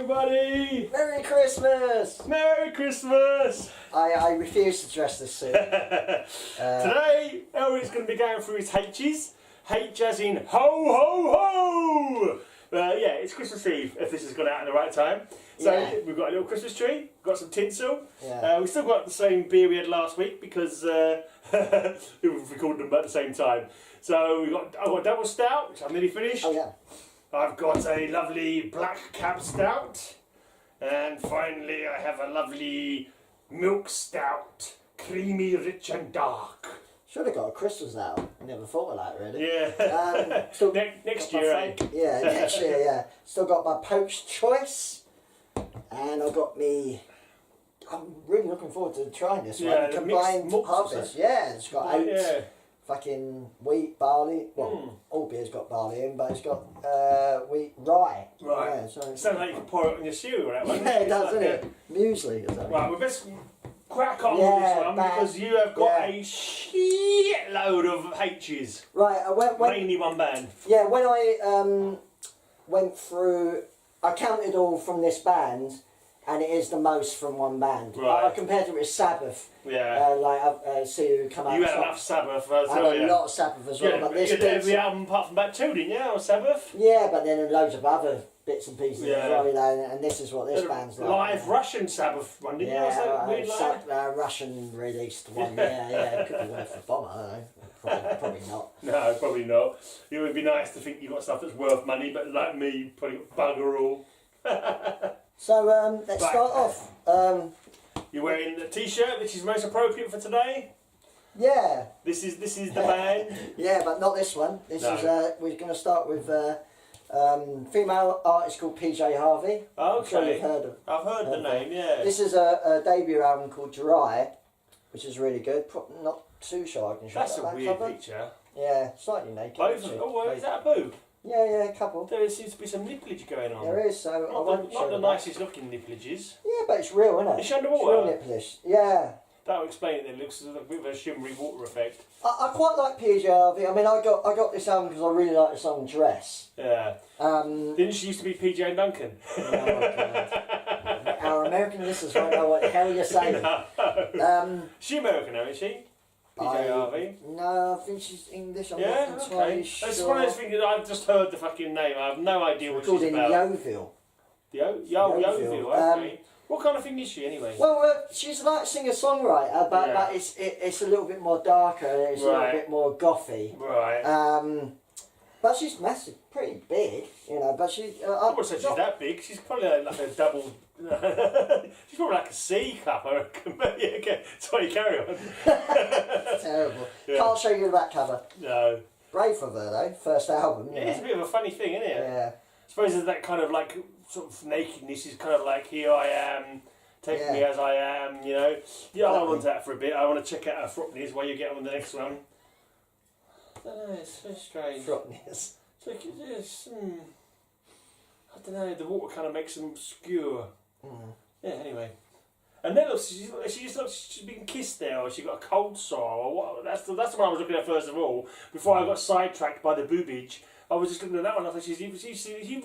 everybody! Merry Christmas! Merry Christmas! I refuse to dress this suit. Today, Elric's going to be going through his H's. H as in ho ho ho! Yeah, it's Christmas Eve if this has gone out at the right time. So we've got a little Christmas tree, got some tinsel. Yeah. We've still got the same beer we had last week because we've recorded them at the same time. So I've got a double stout, which I'm nearly finished. Oh yeah. I've got a lovely black cap stout. And finally I have a lovely milk stout. Creamy, rich and dark. Should have got a Christmas out. I never thought of that really. Yeah. Still next year, eh? Yeah, next year, yeah. Still got my poached choice. And I've got me... I'm really looking forward to trying this one. Combined harvest. Yeah, it's got oats, fucking wheat, barley. Well, all beer's got barley in, but it's got wheat, rye. Right. Yeah, so sounds like you could pour it on your cereal, that one. Yeah, it does, doesn't it? Muesli or something. Right, we best crack on with this one because you have got a shitload of H's. Right, mainly one band. Yeah, when I went through, I counted all from this band, and it is the most from one band. Right. I compared it with Sabbath. Yeah. See who come out. You had enough Sabbath as well. I had a lot of Sabbath as well. Yeah, but this you did every album apart from about two, didn't you, on Sabbath? Yeah, but then loads of other bits and pieces as well, you know, and this is what this band's like. Live Russian Sabbath one, didn't you? Russian released one, yeah. It could be worth a bomb, I don't know. Probably not. No, probably not. It would be nice to think you got stuff that's worth money, but like me, probably got bugger all. So let's start off. You're wearing a t-shirt, which is most appropriate for today. Yeah. This is the band. Yeah, but not this one. This is we're going to start with female artist called PJ Harvey. Okay. I'm sure you've heard of. I've heard the name. Yeah. This is a debut album called Dry, which is really good. Not too sure I can show That's that a weird cover. picture. Yeah, slightly naked. Both. Oh, is that a boob? Yeah, a couple. There seems to be some nipplage going on. There is, so I won't show not the that. nicest looking nippleages. Yeah, but it's real, isn't it? It's underwater. It's real nippleish. Yeah. That'll explain it then. It looks like a bit of a shimmery water effect. I quite like PJ Harvey. I mean, I got this album because I really like the song Dress. Yeah. Didn't she used to be PJ Duncan? Oh, God. Our American listeners won't know what the hell you're saying. No. She American, isn't she? PJ Harvey? No, I think she's English. I'm not entirely sure. It's one of those things that I've just heard the fucking name. I have no idea what she's about. Yeovil. Yeovil, okay. What kind of thing is she anyway? Well, she's like singer-songwriter, but it's a little bit more darker. It's a little bit more gothy. Right. But she's massive, pretty big, you know. But she. I wouldn't say she's that big. She's probably like a double. She's probably like a C cup, I reckon. But yeah, okay. Sorry, carry on. Terrible. Yeah. Can't show you the back cover. No. Brave of her though. First album. It is a bit of a funny thing, isn't it? Yeah. I suppose there's that kind of like sort of nakedness is kind of like here I am, take me as I am, you know. Yeah, I'll hold on to that for a bit. I want to check out her Frockness while you get on the next one. I don't know, it's so strange. Frockness. It's like it's, I don't know, the water kind of makes them obscure. Yeah, anyway. And then she just looks, she's been kissed there, or she got a cold sore, or what? That's the one I was looking at first of all, before I got sidetracked by the boobage. I was just looking at that one. I thought either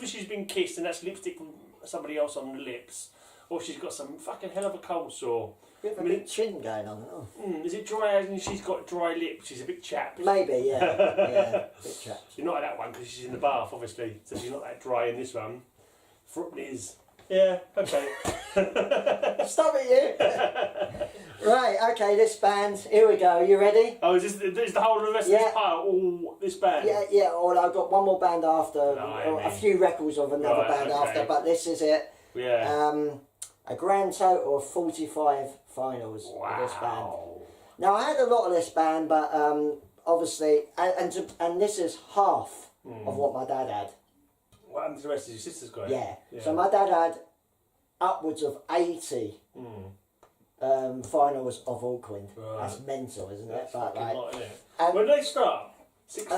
she's been kissed and that's lipstick from somebody else on the lips, or she's got some fucking hell of a cold sore. Bit of a big chin going on. Is it dry as in she's got dry lips? She's a bit chapped. Maybe, yeah, bit chapped. She's not at that one because she's in the bath, obviously, so she's not that dry in this one. Frotton is. Yeah, okay. Stop it, you! Right, okay, this band, here we go, you ready? Oh, is the whole of the rest of this pile, all this band? Yeah, or I've got one more band after, a few records of another band after, but this is it. Yeah. A grand total of 45 finals for this band. Now, I had a lot of this band, but obviously, and this is half of what my dad had. What happened to the rest of your sister's got? Yeah. So my dad had upwards of 80 finals of Auckland. Right. That's mental, isn't it? But, lot, isn't it? When did they start? 60?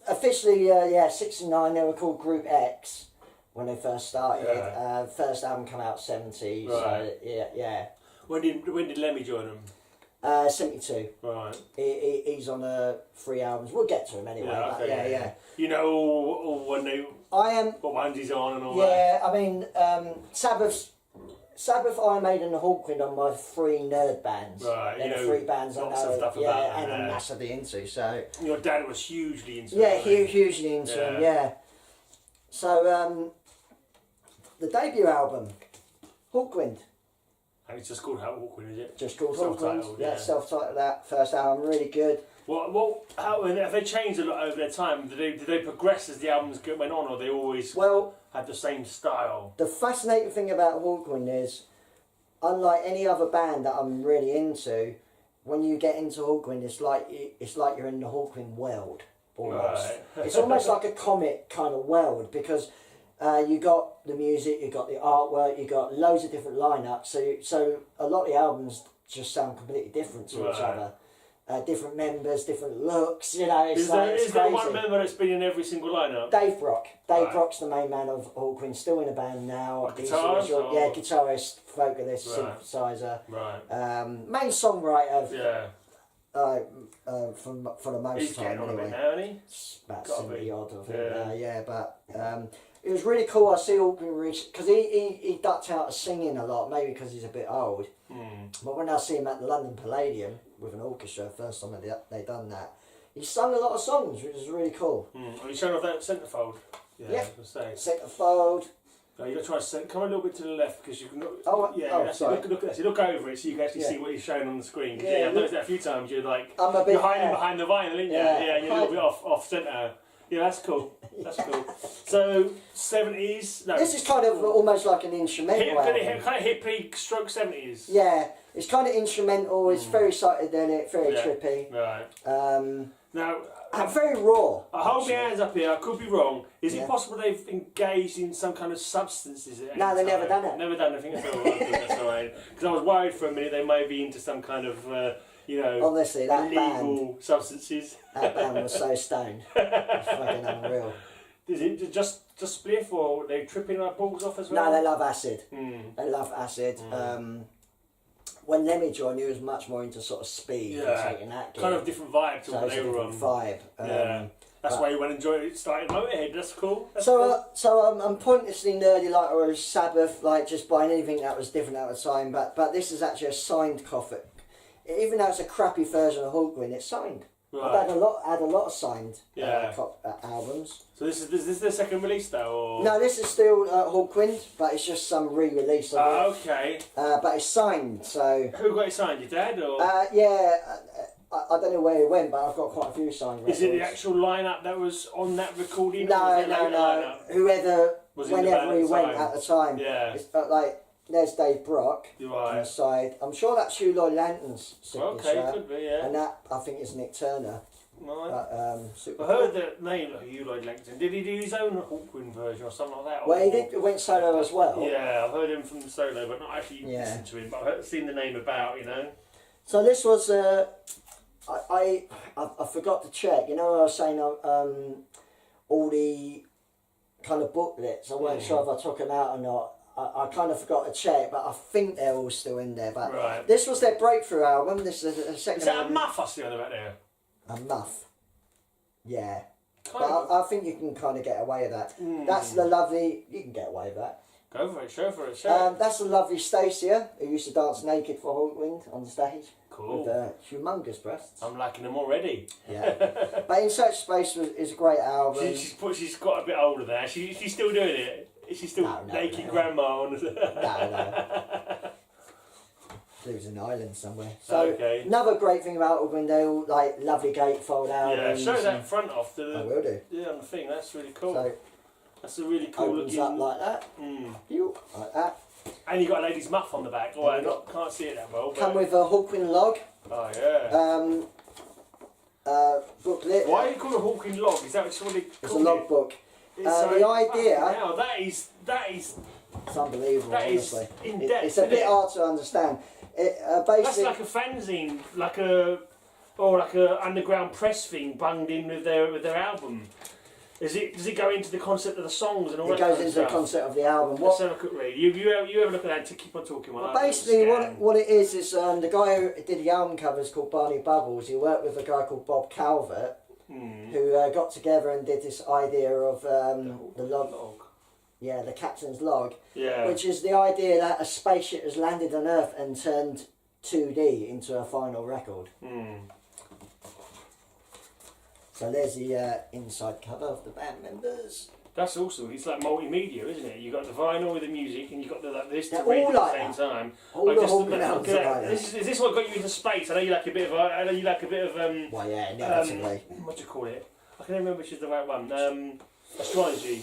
Officially, 69. They were called Group X when they first started. First album came out 70. Right. So, yeah. When did Lemmy join them? 72. Right. He's on 3 albums. We'll get to him anyway. Yeah, okay, yeah. You know when they... what ones he's on and all that? Yeah, I mean, Sabbath, Iron Maiden and Hawkwind are my 3 nerd bands. Right, They're the 3 bands I know. Stuff about and I'm massively into, so... Your dad was hugely into hugely into them, yeah. So, the debut album, Hawkwind. And it's just called Hawkwind, is it? Just called Self-titled, Hawkwind. Yeah, self-titled. That first album, really good. How have they changed a lot over their time? Did they progress as the albums went on, or they always had the same style? The fascinating thing about Hawkwind is, unlike any other band that I'm really into, when you get into Hawkwind, it's like you're in the Hawkwind world almost. Right. It's almost like a comic kind of world, because you got the music, you got the artwork, you got loads of different lineups. So a lot of the albums just sound completely different to each other. Different members, different looks. You know, is there one member that's been in every single lineup? Dave Brock. Dave Brock's the main man of Hawkwind, still in the band now. Guitarist? Yeah, guitarist, vocalist, synthesizer. Right. Main songwriter. Yeah. For the most He's time, getting on anyway. a bit now, isn't he? It's about 70 odd, I think. Yeah. But it was really cool. I see Hawkwind because he ducked out of singing a lot, maybe because he's a bit old. But when I see him at the London Palladium with an orchestra, first time they done that, he sung a lot of songs, which was really cool. Are you showing off that centrefold? Yeah. Centrefold. No, you got to try to come a little bit to the left because you can. Sorry. Look over it so you can actually see what he's showing on the screen. Yeah, I've noticed that a few times. You're like I'm a bit you're hiding behind the vinyl, aren't you? Yeah, and you're a little bit off centre. Yeah, that's cool. That's cool. So 70s. No, this is kind of almost like an instrumental album. Kind of hippie stroke 70s. Yeah, it's kind of instrumental. It's very psychedelic, very trippy. Right. Now. And very raw. I hold my hands up here, I could be wrong. Is it possible they've engaged in some kind of substances? No, they've never done it. Never done anything at all. That's all right. Because I was worried for a minute they may be into some kind of, honestly, that illegal substances. That band was so stoned. It's fucking unreal. Is it just spliff, or are they tripping our balls off as well? No, they love acid. They love acid. When Lemmy joined, he was much more into sort of speed and taking that gear. Kind of different vibe to what they were on. Vibe. That's why you went and enjoyed it starting Motorhead. That's cool. I'm pointlessly nerdy, like, or Sabbath, like just buying anything that was different at the time. But this is actually a signed copy. Even though it's a crappy version of Hawkwind, it's signed. Right. I've had a lot of signed albums. So this is the second release though? Or? No, this is still Hawkwind, but it's just some re-release of it. Okay. But it's signed, so... Who got it signed, your dad or...? I don't know where he went, but I've got quite a few signed records. Is it the actual lineup that was on that recording? No. Whenever he went at the time. Yeah. It's like... There's Dave Brock on the side. I'm sure that's Hugh Lloyd Langton's signature. Okay, could be, yeah. And that, I think, is Nick Turner. Right. But, I heard the name of Hugh Lloyd Langton. Did he do his own Hawkwind version or something like that? Well, he went solo as well. Yeah, I've heard him from the solo, but not actually listened to him. But I've seen the name about, So this was... I forgot to check. I was saying all the kind of booklets. I weren't sure if I took them out or not. I kind of forgot to check, but I think they're all still in there. But this was their breakthrough album. This is a second. Is that a muff I see on the back there? A muff. Yeah. But I think you can kind of get away with that. That's the lovely... You can get away with that. Go for it, show for it. That's the lovely Stacia, who used to dance naked for Hawkwind on stage. Cool. With humongous breasts. I'm liking them already. Yeah. But In Search of Space is a great album. She's got a bit older there. She's still doing it. Is she still naked grandma on No. Lives in Ireland somewhere. So another great thing about Hawkwind, they all like lovely gatefold albums. Yeah, show that front off to the... I will do. Yeah, on the thing. That's really cool. So that's a really cool opens looking... up like that. Like that. And you got a lady's muff on the back. Oh, I can't see it that well. Come with a Hawkwind log. Oh yeah. Booklet. Why are you called a Hawkwind log? Is that what they call it? It's a logbook. The idea... Wow, that is... It's unbelievable, that honestly. Is in depth, it's a bit hard to understand. Basically, that's like a fanzine, like a underground press thing bunged in with their album. Does it go into the concept of the songs and all that? It goes kind into of the concept of the album. Let's have a quick read. You have a look at that to keep on talking. Well, basically, what it is the guy who did the album covers called Barney Bubbles. He worked with a guy called Bob Calvert, who got together and did this idea of the log. Yeah, the captain's log. Yeah. Which is the idea that a spaceship has landed on Earth and turned 2D into a final record. So there's the inside cover of the band members. That's awesome. It's like multimedia, isn't it? You've got the vinyl with the music, and you've got this to They're read all at like the same that. time. All the Hawking albums are like that. Is this what got you into space? I know you like a bit of. Well, yeah, inevitably. What do you call it? I can't remember which is the right one. Astronomy.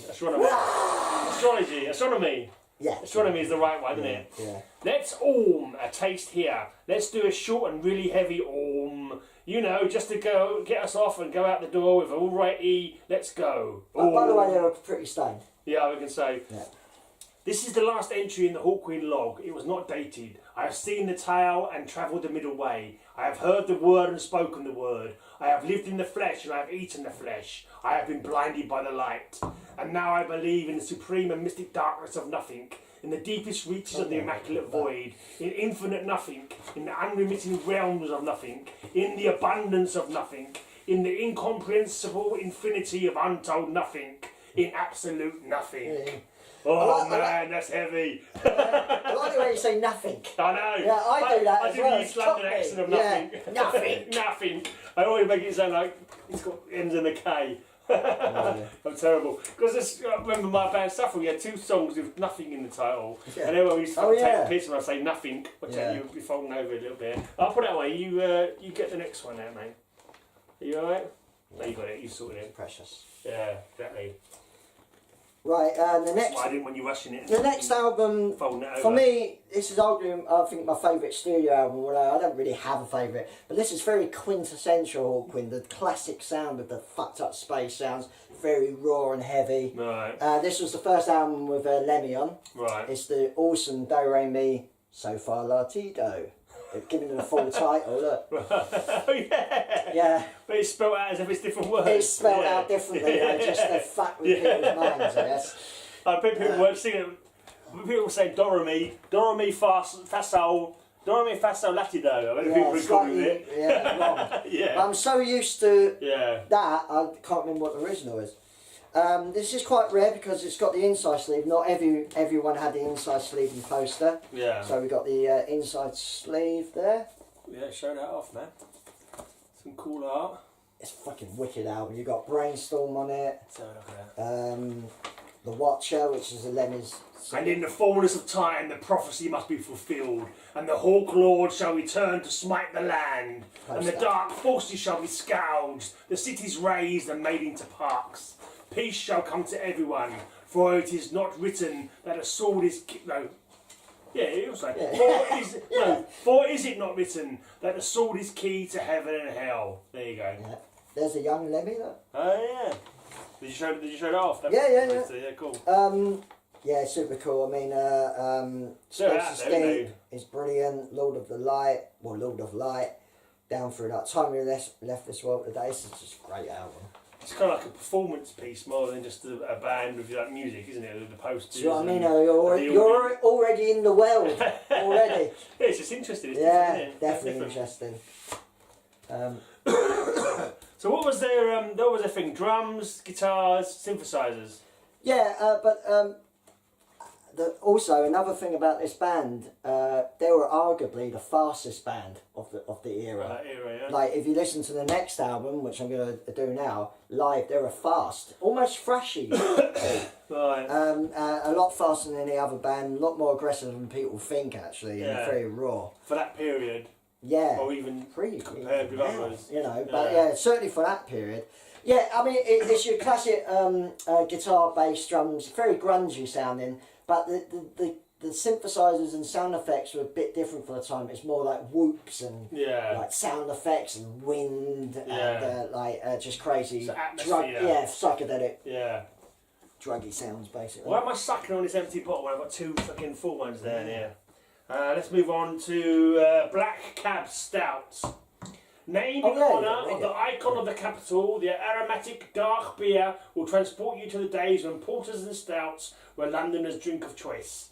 Yeah. Astronomy is the right one, isn't it? Yeah. Let's a taste here. Let's do a short and really heavy You know, just to go get us off and go out the door with alrighty, let's go. By the way, they were pretty stoned. Yeah, I can say. Yeah. This is the last entry in the Hawkwind log. It was not dated. I have seen the tale and travelled the middle way. I have heard the word and spoken the word. I have lived in the flesh and I have eaten the flesh. I have been blinded by the light. And now I believe in the supreme and mystic darkness of nothing, in the deepest reaches of the immaculate void, in infinite nothing, in the unremitting realms of nothing, in the abundance of nothing, in the incomprehensible infinity of untold nothing, in absolute nothing. Yeah. Oh man, that's heavy. I like the way you say nothing. I know. Yeah, I do that I as do well. the East London accent of nothing. Yeah. Nothing. Nothing. I always make it sound like it's got ends in a K. I'm terrible. Because I remember my band Suffer, we had 2 songs with nothing in the title. Yeah. And everyone used to take a piss when I say nothing. Watch out, you'll be folding over a little bit. I'll put it that way. You get the next one now, mate. Are you alright? No, you got it. You sorted it. Precious. Yeah, exactly. Right, the next. That's why I didn't want you rushing it. The next album, for me, this is arguably, I think, my favourite studio album. Although I don't really have a favourite, but this is very quintessential Hawkwind. The classic sound with the fucked up space sounds, very raw and heavy. Right. This was the first album with Lemmy on. Right. It's the awesome Do Re Mi So Fa La Ti Do. They've given it a full title, look. Oh yeah! Yeah. But it's spelled out as if it's different words. It's spelled out differently, just to fuck with people's minds, I guess. I bet people weren't singing. People were saying Do Re Mi Fa Sol Latido. I bet people were calling it. Yeah, wrong. Yeah. But I'm so used to that, I can't remember what the original is. This is quite rare because it's got the inside sleeve. Not everyone had the inside sleeve and poster. Yeah. So we got the inside sleeve there. Yeah, show that off, man. Some cool art. It's a fucking wicked album. You got Brainstorm on it. Let's have a look at that. The Watcher, which is a Lemmy's. And in the fullness of time, the prophecy must be fulfilled, and the Hawk Lord shall return to smite the land, and the dark forces shall be scourged, the cities razed and made into parks. Peace shall come to everyone, for it is not written that a sword is... For is it not written that the sword is key to heaven and hell? There you go. Yeah. There's a young Lemmy, look. Oh, yeah. Did you show it off? Yeah, cool. Yeah, super cool. I mean, Space Escape is brilliant. Lord of Light, Down Through That Time We Left This World Today. It's just a great album. It's kind of like a performance piece more than just a band with like music, isn't it? The posters. Do you know what I mean? You're already in the world already. Yeah, it's just interesting. It's yeah, different, isn't it? Definitely interesting. So what was their what was their thing? Drums, guitars, synthesizers. Yeah, but also another thing about this band, they were arguably the fastest band of the era. Yeah. Like if you listen to the next album, which I'm going to do now, live, they were fast, almost thrashy. Right. A lot faster than any other band, a lot more aggressive than people think actually, and very raw. For that period. Yeah. Or even compared with others. You know, but certainly for that period. Yeah, I mean, it's your classic guitar, bass, drums, very grungy sounding, but the synthesizers and sound effects were a bit different for the time. It's more like whoops and like sound effects and wind and just crazy psychedelic. Yeah. Druggy sounds basically. Why am I sucking on this empty bottle when I've got 2 fucking full ones there? Yeah. Let's move on to Black Cab Stouts. Named in honour of the icon of the capital, the aromatic dark beer will transport you to the days when porters and stouts were Londoners' drink of choice.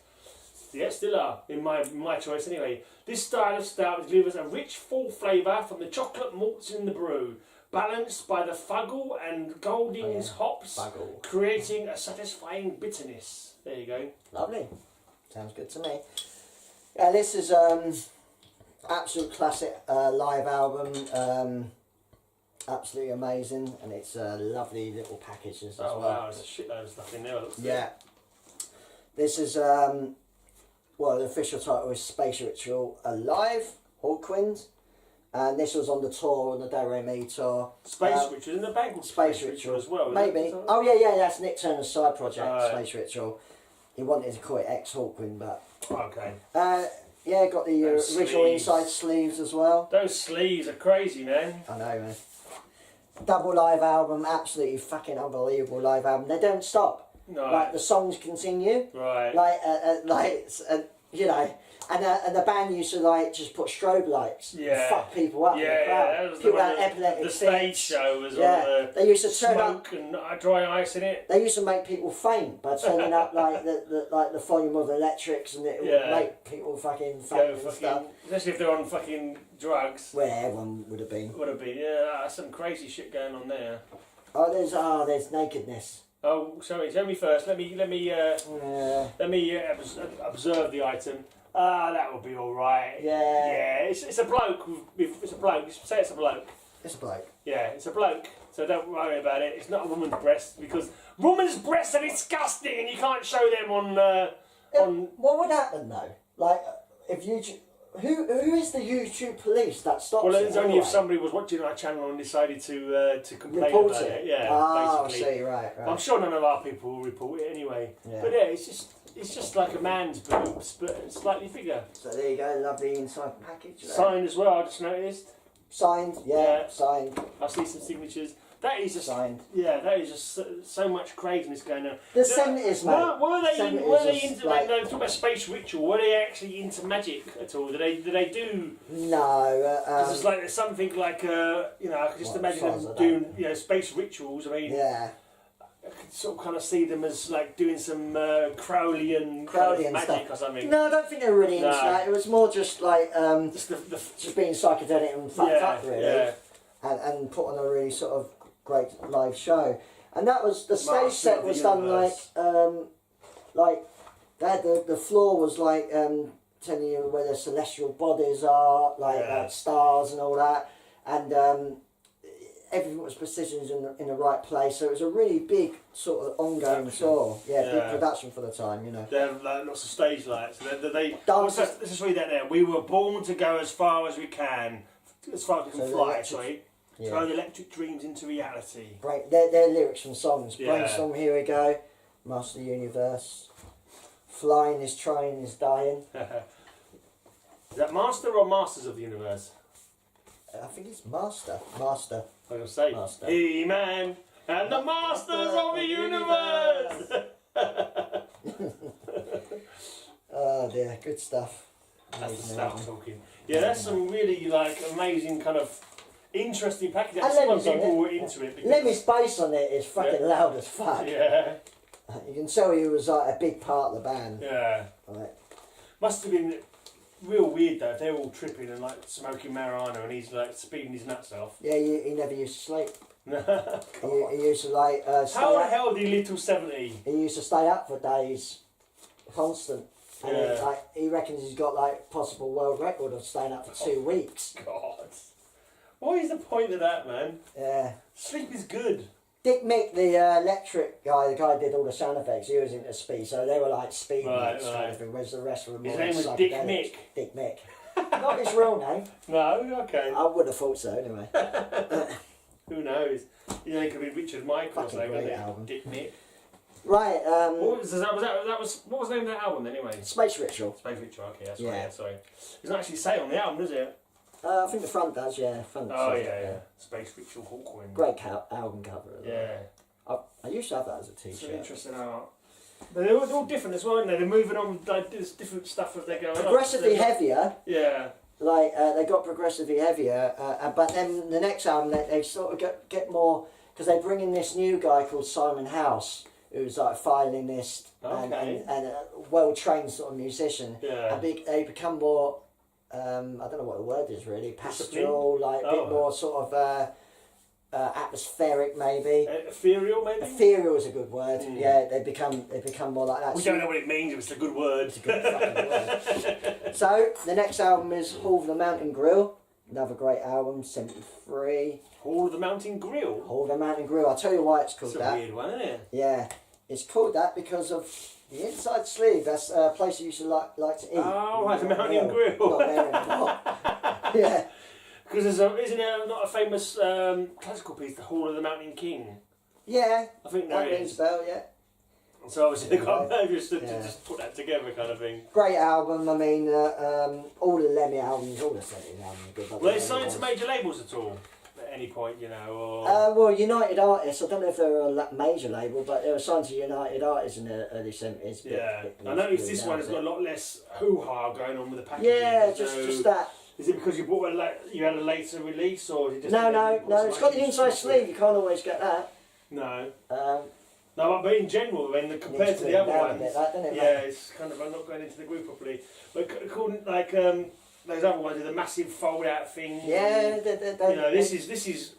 Yeah, still are, in my choice anyway. This style of stout delivers a rich, full flavour from the chocolate malts in the brew, balanced by the Fuggle and Goldings hops, creating a satisfying bitterness. There you go. Lovely. Sounds good to me. Yeah, this is absolute classic live album. Absolutely amazing, and it's a lovely little package as well. Wow, there's a shitload of stuff in there. Yeah. This is well, the official title is Space Ritual Alive, Hawkwind, and this was on the tour, on the Do Re Mi tour. Space Ritual, isn't there a band called Space Ritual as well? Maybe. Oh yeah, that's Nick Turner's side project, Space Ritual. He wanted to call it X Hawkwind, but okay. Yeah, got the original inside sleeves as well. Those sleeves are crazy, man. I know, man. Double live album, absolutely fucking unbelievable live album. They don't stop. No. Like the songs continue. Right. Like you know, and the band used to like just put strobe lights. And fuck people up. Yeah, that was people had epileptic the stage show was all the they used to turn smoke up, and dry ice in it. They used to make people faint by turning up like the volume of the electrics, and it would make people fucking faint and stuff. Especially if they're on fucking drugs. Where everyone would have been. Would have been, yeah. That's some crazy shit going on there. There's nakedness. Oh, sorry. Tell me first. Let me observe the item. That would be all right. Yeah. It's a bloke. It's a bloke. Say it's a bloke. It's a bloke. Yeah, it's a bloke. So don't worry about it. It's not a woman's breast because women's breasts are disgusting, and you can't show them on. What would happen though? Like if you. Who is the YouTube police that stops it? Well, it's only if somebody was watching our channel and decided to complain report about it. Yeah, basically. I see, right. I'm sure none of our people will report it anyway. Yeah. But yeah, it's just like a man's boobs, but slightly bigger. So there you go, lovely inside package. There. Signed as well, I just noticed. Signed, signed. I see some signatures. That is just signed. Yeah, that is just so much craziness going on. The centres, mate. Were they into like, talking about Space Ritual? Were they actually into magic at all? Did they do? No. It's like there's something like I could just imagine them doing space rituals. I mean, yeah. I could sort of kind of see them as like doing some Crowleyan magic stuff. or something. No, I don't think they were really into that. It was more just like just being psychedelic and fucked up really, and put on a really sort of great live show. And that was the stage set was done like that. The floor was like telling you where the celestial bodies are, like stars and all that, and everything was positioned in the right place. So it was a really big sort of ongoing tour. Big production for the time, you know. They have lots of stage lights. Let's just read that there. We were born to go as far as we can, as far as we can fly. Turn electric dreams into reality. They're lyrics from songs. Brainstorm, here we go. Master of the Universe. Flying is trying is dying. Is that Master or Masters of the Universe? I think it's Master. Master. I was going to say Master. He-Man and the Masters of the Universe! Oh dear, good stuff. That's the stuff talking. Yeah, that's some really amazing kind of interesting packaging. And some people were into it. Lemmy's bass on it is fucking loud as fuck. Yeah. You can tell he was like a big part of the band. Yeah. Right. Must have been real weird though. If they're all tripping and like smoking marijuana and he's like speeding his nuts off. Yeah, he never used to sleep. he used to like stay How the up. hell did he live till 70? He used to stay up for days, constant. And he reckons he's got like possible world record of staying up for 2 weeks. God. What is the point of that, man? Yeah. Sleep is good. Dick Mick, the electric guy, the guy who did all the sound effects, he was into speed, so they were like speed notes kind of thing, whereas the rest were more his name was Dick Mick. Dick Mick. Not his real name. No, okay. I would have thought so anyway. Who knows? You know, it could be Richard Michaels, fucking great album. Dick Mick. Right. What was the name of that album anyway? Space Ritual. Space Ritual. Okay, that's right. Yeah, sorry. It doesn't actually say on the album, does it? I think the front does. Yeah. Front. Yeah. Space Ritual Hawkwind. Great album cover. Yeah. I used to have that as a T-shirt. It's an interesting art. But they're all different as well, aren't they? They're moving on with like, there's different stuff as they go on. Progressively heavier. Yeah. like they got progressively heavier, but then the next album they sort of get more, because they bring in this new guy called Simon House, who's like a violinist and a well-trained sort of musician. Yeah. And they become more, I don't know what the word is really, pastoral, like a bit more sort of atmospheric maybe. Ethereal maybe? Ethereal is a good word. Yeah, they become more like that. We don't know what it means, if it's a good word. It's a good fucking word. So the next album is Hall of the Mountain Grill. Another great album, 73. Hall of the Mountain Grill? Hall of the Mountain Grill. I'll tell you why it's called that. It's a weird one, isn't it? Yeah. It's called that because of the inside sleeve. That's a place you used to like to eat. Oh, right, the Mountain Grill. Not there anymore. Yeah. Because isn't there not a famous classical piece, The Hall of the Mountain King? Yeah. I think that rings a bell, yeah. So obviously they got just put that together kind of thing. Great album. I mean, all the Lemmy albums, all the 70s albums are good. Were they signed to major labels at all? At any point, you know? Or... well, United Artists, I don't know if they were a major label, but they were signed to United Artists in the early 70s. Yeah. I noticed this one has got a lot less hoo-ha going on with the packaging. Yeah, just that. Is it because you had a later release, or is it just... No, it's got the inside sleeve, you can't always get that. No. No, but in general, compared to the other ones, it's kind of, I'm not going into the group properly, but like those other ones with the massive fold-out thing. Yeah, this is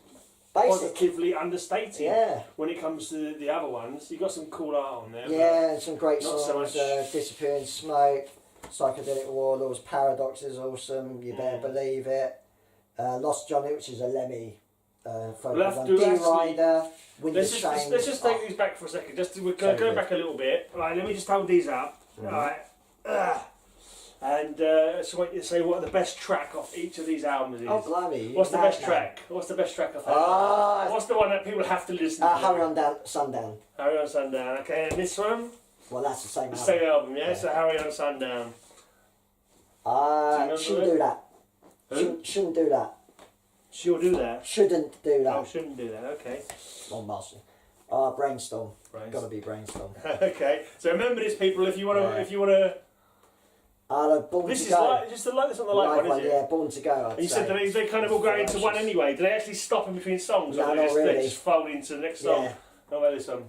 positively understated. Yeah. When it comes to the other ones, you've got some cool art on there. Yeah, some great songs. So much... Disappearing Smoke, Psychedelic Warlords, Paradox is awesome. You better believe it. Lost Johnny, which is a Lemmy. D-Rider. Let's just take these back for a second. We're go back a little bit. Right, let me just hold these up. Right. And so I want you to say what the best track off each of these albums is. Oh, blimey. What's the best track? What's the best track of that? What's the one that people have to listen to? Hurry on Sundown. Hurry on Sundown. Okay, and this one? Well, that's the same album. The same album, yeah? So Hurry on Sundown. Shouldn't do that. Shouldn't do that. She'll do that? Shouldn't do that. Oh, shouldn't do that, okay. On Master. Brainstorm. Gotta be Brainstorm. Okay, so remember this, people, if you want to... Born this to is Go. like, just the light that's on the live one, is it? Yeah, Born to Go. And you said that they kind of all go into one anyway. Do they actually stop in between songs? No, or not really. They just fold into the next song? Yeah. Not really some.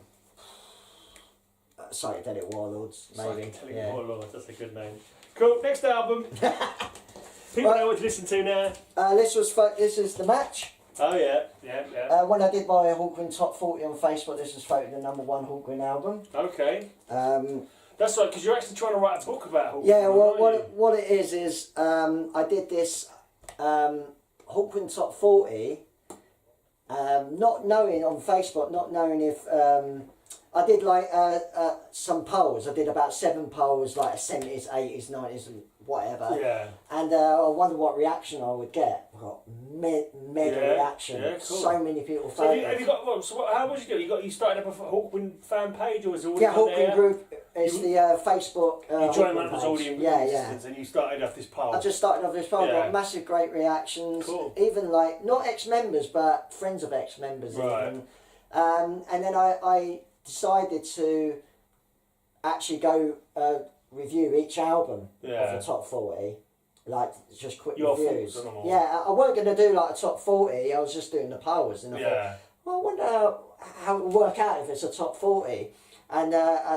Psychedelic Warlords, maybe. Psychedelic Warlords, that's a good name. Cool, next album. People know what to listen to now. This is the match. Oh yeah. When I did my Hawkwind Top 40 on Facebook, this was voted the #1 Hawkwind album. Okay. That's right, because you're actually trying to write a book about Hawkwind. Yeah, well, what it is I did this Hawkwind Top 40, not knowing on Facebook, not knowing if I did like some polls. I did about 7 polls, like 70s, 80s, 90s, and whatever. Yeah. And I wondered what reaction I would get. I got mega reaction. Yeah, cool. So many people. So have you got? Well, so how was you do? You started up a Hawkwind fan page, or was it already Hawkwind group. It's the Facebook. You joined one of those audience, yeah. And you started off this poll. I just started off this poll. Got massive, great reactions. Cool. Even like not ex-members, but friends of ex-members. Right. Even. And then I decided to actually go review each album of the top 40, like just quick reviews. Yeah, I wasn't going to do like a top 40. I was just doing the polls, and I thought, well, I wonder how it would work out if it's a top 40. And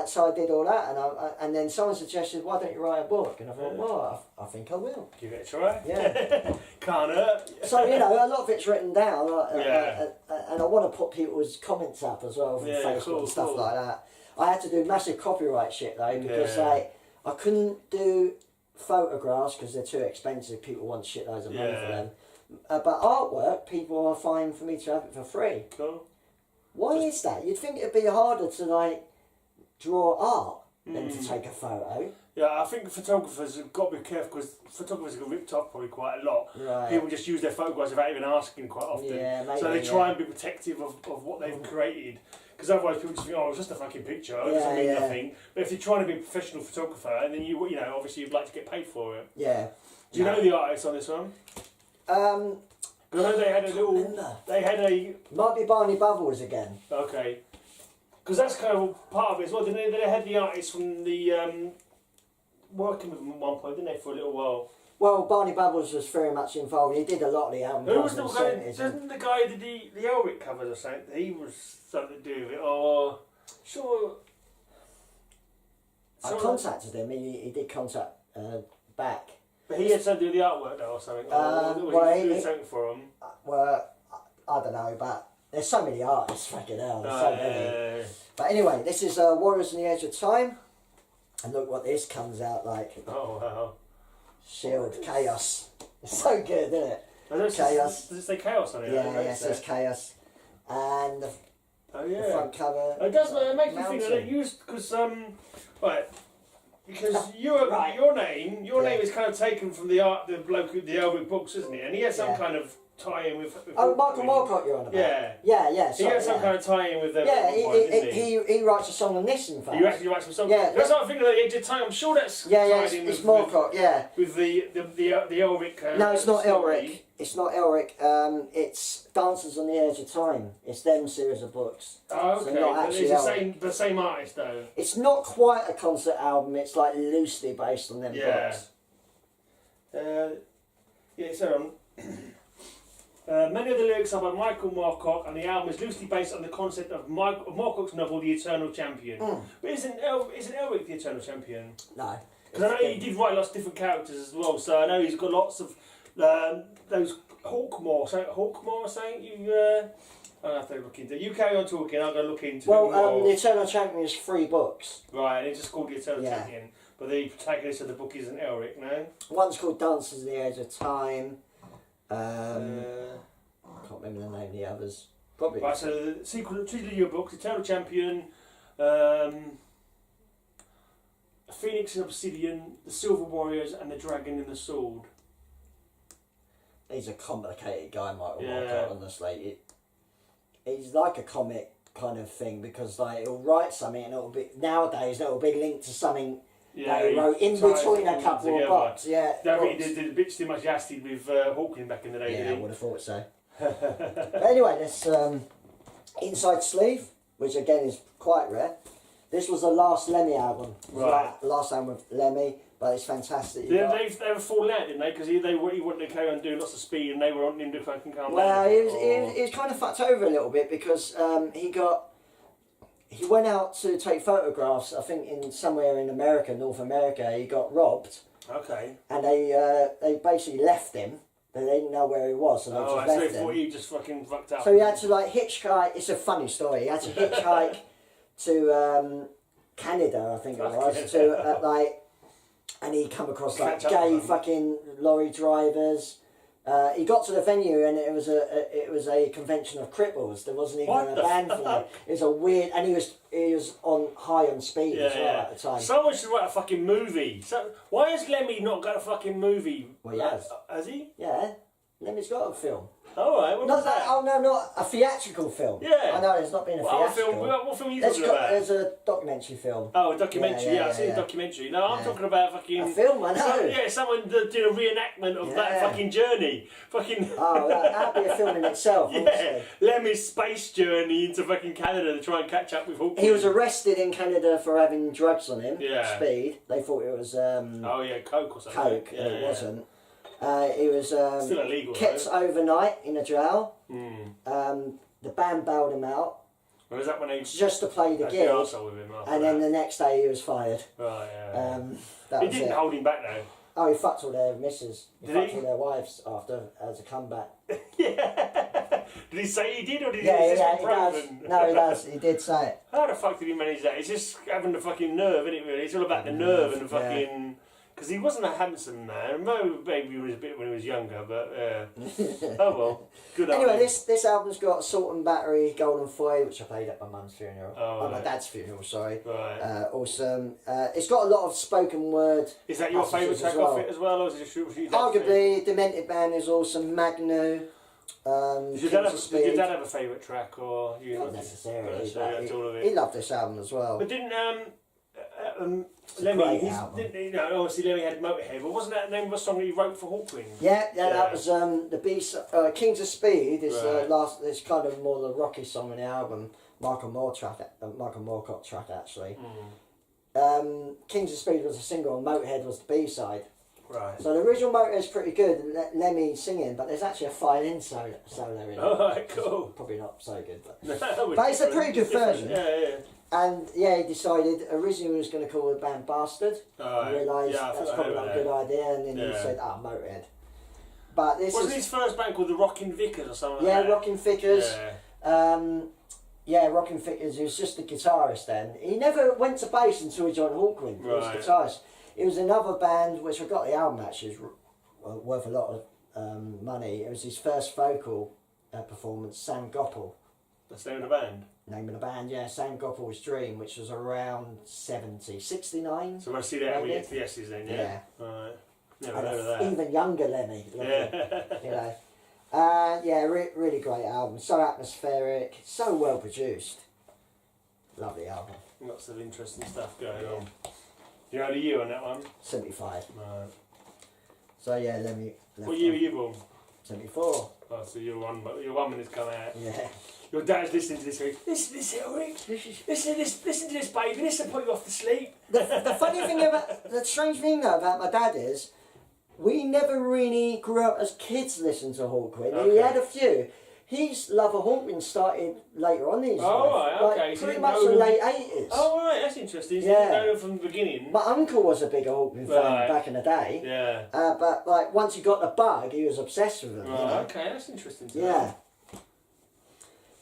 so I did all that, and then someone suggested, why don't you write a book? And I thought, well, I think I will. Give it a try. Yeah. Can't hurt. So, a lot of it's written down, and I want to put people's comments up as well from Facebook and stuff like that. I had to do massive copyright shit though, because I couldn't do photographs because they're too expensive. People want shitloads of money for them. But artwork, people are fine for me to have it for free. Cool. Why is that? You'd think it'd be harder to like draw art than to take a photo. Yeah, I think photographers have got to be careful because photographers get ripped off probably quite a lot. Right. People just use their photographs without even asking quite often. Yeah, maybe, so they try and be protective of what they've created. Because otherwise people just think, oh, it's just a fucking picture, it doesn't mean nothing. But if you're trying to be a professional photographer, and then you know, obviously you'd like to get paid for it. Yeah. Do you know the artists on this one? Because I know they had a little... They had a... Might be Barney Bubbles again. Okay. Because that's kind of part of it as well. They had the artists from the... working with them at one point, didn't they, for a little while? Well, Barney Bubbles was very much involved. He did a lot of the album. Who was the guy? Doesn't the guy that did the Elric covers or something? He was something to do with it. Or sure. I contacted him. He did contact back. But he had something to do with the artwork though, or something. Or he did something for him. Well, I don't know, but there's so many artists. Fucking hell, there's so many. But anyway, this is Warriors on the Edge of Time, and look what this comes out like. Oh wow. Shield, Chaos. It's so good, isn't it? Chaos. Does it say Chaos on it? Yeah, it says Chaos. And the front cover. It does make me think that it used because right. Because your name is kind of taken from the bloke the Elric books, isn't it? And he has some kind of tie-in with Michael Moorcock you're on about? Yeah. He has some kind of tie-in with them. Yeah, he writes a song on this, in fact. You actually write some song? Yeah. That's what I'm thinking of the Edge of Time. I'm sure that's it's Moorcock, yeah. With the Elric... no, it's not Elric. It's not Elric. It's Dancers on the Edge of Time. It's them series of books. Oh, okay. So not but it's the same artist, though. It's not quite a concert album. It's like loosely based on them books. So many of the lyrics are by Michael Moorcock, and the album is loosely based on the concept of Moorcock's novel *The Eternal Champion*. But isn't Elric the Eternal Champion? No. Because I know he did write lots of different characters as well, so I know he's got lots of those Hawkmoor or something. I'll have to look into. You carry on talking. I'm going to look into. Well, *The Eternal Champion* is 3 books. Right, and it's just called *The Eternal Champion*. But the protagonist of the book isn't Elric, no. One's called *Dancers on the Edge of Time*. I can't remember the name of the others. Probably. Right, so the sequel to your books, Eternal Champion, Phoenix and Obsidian, The Silver Warriors, and The Dragon and the Sword. He's a complicated guy, Michael Moorcock, honestly. He's like a comic kind of thing, because like he'll write something and it'll be linked to something that he wrote in between a couple of books. Yeah. He did a bit too much acid with Hawking back in the day. Yeah, I would have thought so. But anyway, this inside sleeve, which again is quite rare. This was the last Lemmy album. Right. Last album with Lemmy, but it's fantastic. They were falling out, didn't they? Because he wanted to carry on doing lots of speed, and they were wanting him to fucking calm down. Well, he was kind of fucked over a little bit, because he went out to take photographs, I think in somewhere in America, North America. He got robbed. Okay. And they basically left him. They didn't know where he was, so they just left him. So he just fucking fucked up. So he had to like hitchhike. It's a funny story. He had to hitchhike to Canada, I think it was, and he come across like gay fucking lorry drivers. He got to the venue and it was a convention of cripples. There wasn't even a band for him. It was a weird, and he was on high on speed as well at the time. Someone should write a fucking movie. So why has Lemmy not got a fucking movie? Well, he has. Has he? Yeah, Lemmy's got a film. All right, what was that? Oh no, not a theatrical film. Yeah. I know there's not been a theatrical. What film are you talking about? There's a documentary film. Oh, a documentary. I've seen a documentary. No, I'm talking about fucking a film. I know. Someone did a reenactment of that fucking journey. Fucking. Oh, that'd be a film in itself. Yeah, Lemmy's space journey into fucking Canada to try and catch up with Hawking. He was arrested in Canada for having drugs on him. Yeah. Speed. They thought it was. Coke or something. Coke, and it wasn't. He was still illegal, kept overnight in a jail. Mm. The band bailed him out. Or was that when he just to play the gig? With him and then the next day he was fired. Right, That he didn't hold him back though. Oh, he fucked all their missus. He did fucked all their wives after as a comeback. Yeah. Did he say he did, or did he? He does. No, he does. He did say it. How the fuck did he manage that? It's just having the fucking nerve, isn't it? Really, it's all about the nerve and the fucking. Because he wasn't a handsome man. Maybe he was a bit when he was younger, but oh well. Good. Anyway, this album's got Assault and Battery, Golden Foy, which I played at my mum's funeral. My dad's funeral, sorry. Right. Awesome. It's got a lot of spoken word. Is that your favourite track off it as well, or is it just arguably, Demented Man is awesome. Magnu. Did your dad have a favourite track, or you? Not necessarily. But he loved this album as well. But didn't Lemmy, obviously Lemmy had Motorhead, but wasn't that the name of a song that he wrote for Hawkwind? Yeah, that was the Kings of Speed is is kind of more the rocky song in the album. Michael Moorcock track actually. Kings of Speed was a single and Motorhead was the B-side. Right. So the original Motorhead's pretty good, and Lemmy singing, but there's actually a violin solo in it. Alright, cool. Probably not so good, but But it's a pretty good version. Yeah. And yeah, he decided originally he was going to call the band Bastard. Alright. Realised that's probably not a good idea, and then he said, Motorhead. But this wasn't his first band called the Rockin' Vickers or something? Yeah, like that? Rockin' Vickers. Rockin' Vickers. He was just a guitarist then. He never went to bass until he joined Hawkwind. He was a guitarist. It was another band which I got the album actually, is worth a lot of money. It was his first vocal performance, Sam Goppel. That's the name of the band? Name of the band, yeah, Sam Goppel's Dream, which was around 69. So I see that when we get to the S's then, yeah? Alright. Never heard of that. Even younger Lemmy. You know. Really great album. So atmospheric, so well produced. Lovely album. Lots of interesting stuff going on. Do you know the year on that one? 75. Right. So yeah, Lemmy. What year were you born? 74. Oh, so you're one when it's come out. Yeah. Your dad's listening to this. Listen to this, Eric. Listen to this, baby. This will put you off to sleep. The funny thing about, the strange thing though about my dad is, we never really grew up as kids listening to Hawkwind. Okay. He had a few. His love of Hawkwind started later on in his life. Right, okay. Like, so pretty much the late 80s. Oh, right, that's interesting. So you didn't know them from the beginning. My uncle was a bigger Hawkwind fan back in the day. Yeah. But like once he got the bug, he was obsessed with them. Right, you know? okay, that's interesting to know. know.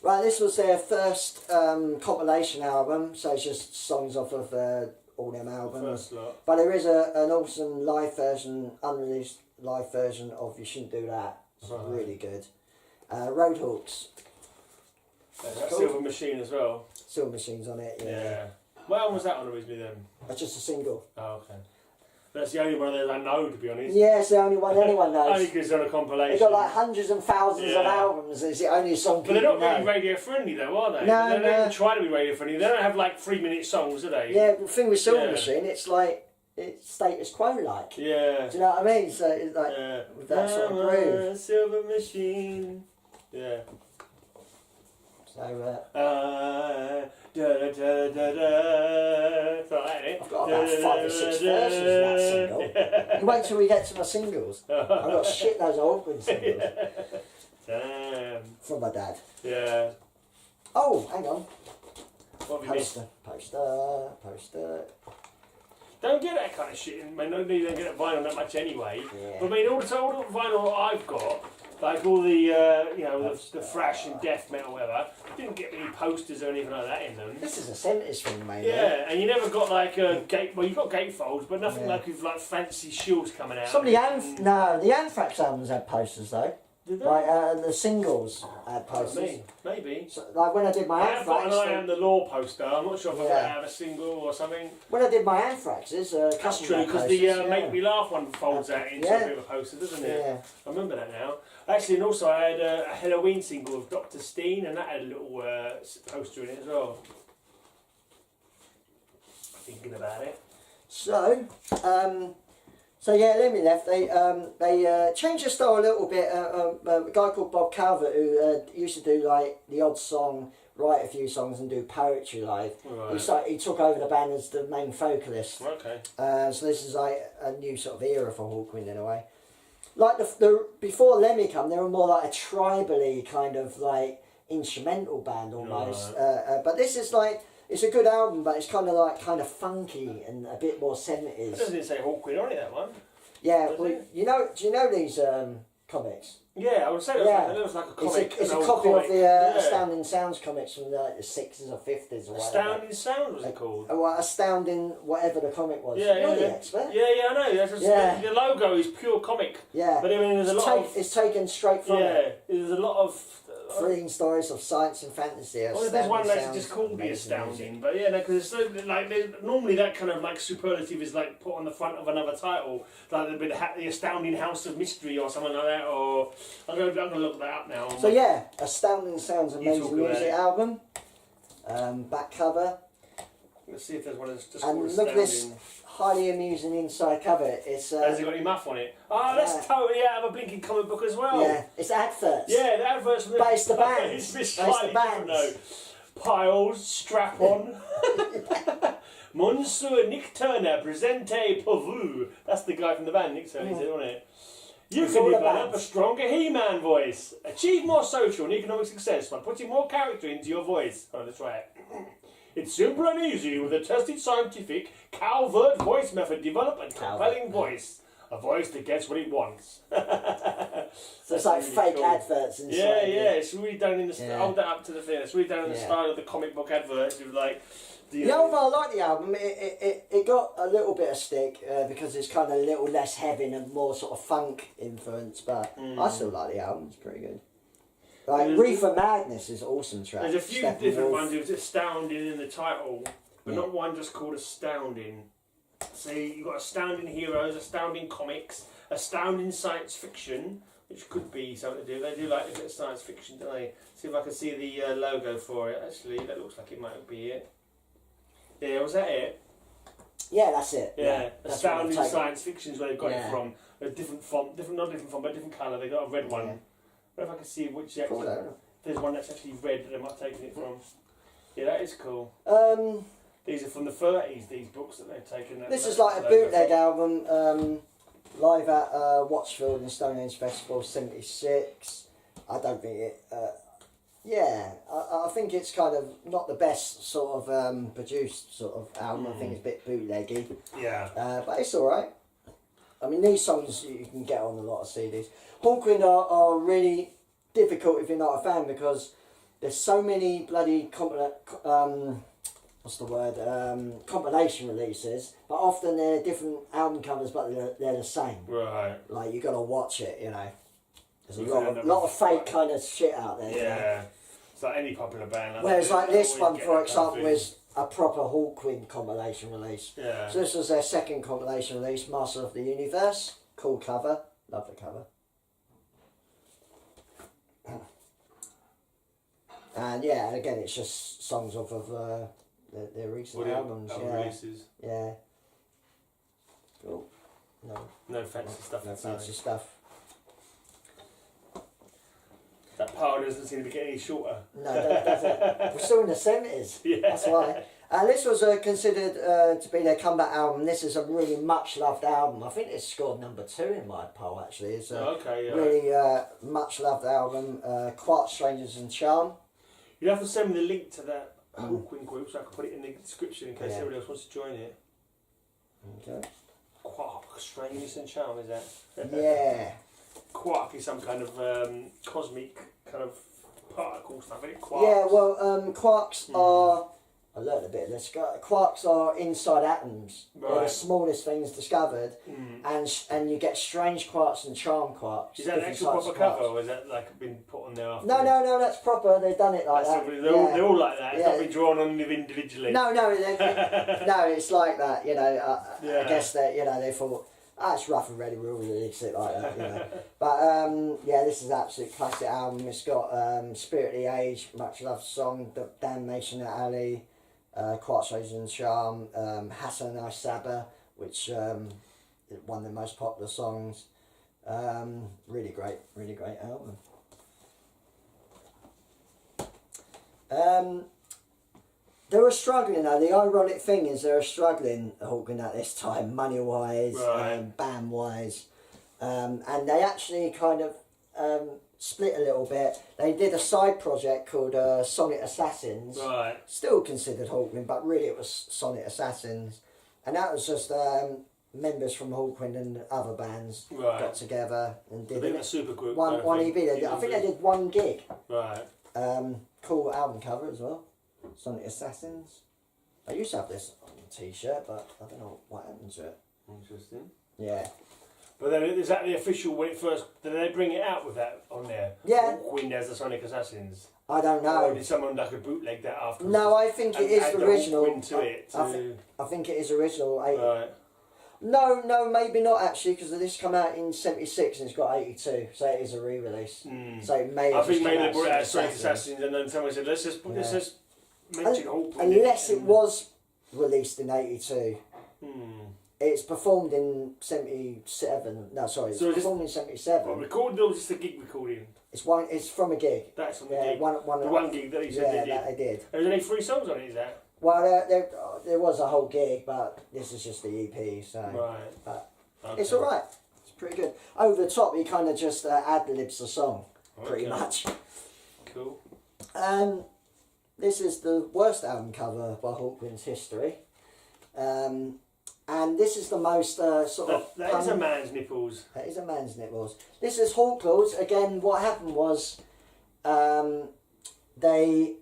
Right, this was their first compilation album, so it's just songs off of all them albums. First lot. But there is an awesome live version, unreleased live version of You Shouldn't Do That. It's really good. Roadhawks. Silver Machine as well. Silver Machine's on it, yeah. What album was that on originally then? Just a single. Oh, okay. That's the only one that I know, to be honest. Yeah, it's the only one anyone knows. Only because it's on a compilation. They've got like hundreds and thousands of albums. It's the only song people know. But they're not really radio friendly though, are they? No, they don't even try to be radio friendly. They don't have like 3-minute songs, do they? Yeah, the thing with Silver Machine, it's like, it's status quo like. Yeah. Do you know what I mean? So it's like, with that sort of groove. Silver Machine. Yeah. So, da da da da da. I've got about 5 or 6 versions of that single. You wait till we get to my singles. I've got shit loads of Hawkwind singles. Damn. From my dad. Yeah. Oh, hang on. What have you missed? Poster. Don't get that kind of shit. I mean, nobody don't get vinyl that much anyway. Yeah. But I mean, all the vinyl I've got, like all the the thrash and death metal, whatever, didn't get any posters or anything like that in them. This is a sentence from me. Yeah, and you never got like a gate. Well, you got gatefolds, but nothing like with like fancy shields coming out. Some of the Anthrax albums had posters though. Did they? Like the singles had posters. Maybe. So, like when I did my Anthrax. I've got an I Am the Law poster. I'm not sure if I have a single or something. When I did my Anthraxes, that's true because the Make Me Laugh one folds out into a bit of a poster, doesn't it? Yeah. I remember that now. Actually, and also I had a Halloween single of Dr. Steen, and that had a little poster in it as well. Thinking about it. So yeah, Lemmy left. They changed the style a little bit. A guy called Bob Calvert who used to do like the odd song, write a few songs and do poetry live. Right. He took over the band as the main vocalist. Okay. So this is like a new sort of era for Hawkwind in a way. Like the before Lemmy come, they were more like a tribally kind of like instrumental band almost. Right. But this is like. It's a good album, but it's kind of funky and a bit more 70s. It doesn't say Hawkwind on it, that one. Yeah, well, do you know these comics? Yeah, I would say it was like a comic. It's a copy of the Astounding Sounds comics from the 60s or 50s or whatever. Astounding Sound was it called? Well, Astounding whatever the comic was. Yeah, You're the expert. Yeah, I know. The logo is pure comic. Yeah. But I mean, there's a lot of... It's taken straight from it. Yeah, there's a lot of... thrilling stories of science and fantasy. Well, there's one that's just called The Astounding, but yeah, because so, like normally that kind of like superlative is like put on the front of another title, like the Astounding House of Mystery or something like that. Or I'm gonna look that up now. So yeah, Astounding Sounds, amazing music album. Back cover. Let's see if there's one that's just and called look Astounding. at this highly amusing inside cover. It's has it got any muff on it? Oh, that's totally out of a blinking comic book as well. Yeah, it's adverts. Yeah, the adverts from the... But it's the bands. It's slightly different though. Piles, strap on. Monsieur Nick Turner, presente pour vous. That's the guy from the band, Nick Turner, wasn't it? You can develop a stronger He-Man voice. Achieve more social and economic success by putting more character into your voice. Oh, that's right. It's simple and easy with a tested scientific Calvert voice method. Develop a compelling voice. A voice that gets what it wants. So it's like really fake adverts and stuff. Yeah. It's really done in the hold that up to the thing. It's really done in the style of the comic book adverts with like. The album, I like the album. It got a little bit of stick because it's kind of a little less heavy and more sort of funk influence, but I still like the album. It's pretty good. Like Reefer Madness is an awesome track. There's a few different ones with Astounding in the title, but not one just called Astounding. See, you've got Astounding Heroes, Astounding Comics, Astounding Science Fiction, which could be something to do. They do like a bit of science fiction, don't they? See if I can see the logo for it. Actually, that looks like it might be it. Yeah, was that it? Yeah, that's it. Yeah, Astounding Science Fiction is where they got it from. A different font, not different font, but different colour. They got a red one. I wonder if I can see which actually. Cool, there's one that's actually red that they might have taken it from. Yeah, that is cool. These are from the 30s. These books that they've taken. This is like a bootleg album. Live at Watchfield and Stonehenge Festival '76. I don't think it. I think it's kind of not the best sort of produced sort of album. I think it's a bit bootleggy. Yeah. But it's alright. I mean, these songs you can get on a lot of CDs. Hawkwind are really difficult if you're not a fan because there's so many bloody compilation releases, but often they're different album covers, but they're the same. Right. Like, you got to watch it, you know. There's a lot of fake kind of shit out there. Yeah. You know? It's like any popular band. Whereas like this one, for example, is a proper Hawkwind compilation release. Yeah. So this was their second compilation release, Master of the Universe. Cool cover. Love the cover. And yeah, and again, it's just songs off of their recent albums. Releases. Yeah. Cool. No fancy stuff. No fancy stuff. That power doesn't seem to be getting any shorter. No, that doesn't. We're still in the 70s. Yeah. That's why. This was considered to be their comeback album. This is a really much loved album. I think it's scored number 2 in my poll actually. It's a really much loved album. Quartz, Strangers and Charm. You'd have to send me the link to that Hawkwind group so I can put it in the description in case anybody else wants to join it. Okay. Quark, Strangers and Charm, is that? Yeah. Quark is some kind of cosmic kind of particle stuff, isn't it? Quarks. Yeah, well, quarks are. I learned a bit of this. Quarks are inside atoms. Right. They're the smallest things discovered, and you get strange quarks and charm quarks. Is that an actual proper cover, or is that like been put on there after? No, that's proper. They've done it like that. They're all like that. It's not been drawn on individually. No, no, it's like that. You know, I guess that they thought. It's rough and ready, we'll release it like that, you know. But this is an absolute classic album. It's got Spirit of the Age, much loved song, Damnation at Alley, Quartz, Rage and Charm, Hassan I Saba, which is one of the most popular songs. Really great album. They were struggling though. The ironic thing is they were struggling, Hawkwind, at this time, money-wise, band-wise. And they actually kind of split a little bit. They did a side project called Sonnet Assassins. Right. Still considered Hawkwind, but really it was Sonnet Assassins. And that was just members from Hawkwind and other bands got together and did a super group. One EP. I think they did one gig. Right. Cool album cover as well. Sonic Assassins. I used to have this on a t-shirt, but I don't know what happened to it. Interesting. Yeah. But then is that the official when it first? Did they bring it out with that on there? Yeah. Hawkwind as the Sonic Assassins. I don't know. Or did someone like a bootleg that after? No, I think it is the original. I think it is original. Right. No, maybe not actually, because this come out in '76 and it's got 82, so it is a re-release. So it may. I think maybe they brought out Sonic Assassins, and then someone said, let's just mention Hawkwind. Unless it was released in '82. It's performed in '77. No, sorry, it's performed in '77. What, recorded or just a gig recording? It's from a gig. That's from the gig. One gig that he said they did. That they did. There's only 3 songs on it, is that? Well, there was a whole gig, but this is just the EP, so... Right. But okay. it's alright. It's pretty good. Over the top, he kind of just ad-libs the song, pretty much. Cool. This is the worst album cover by Hawkwind's history. And this is the most sort of... That is a man's nipples. That is a man's nipples. This is Hawklaws. Again, what happened was they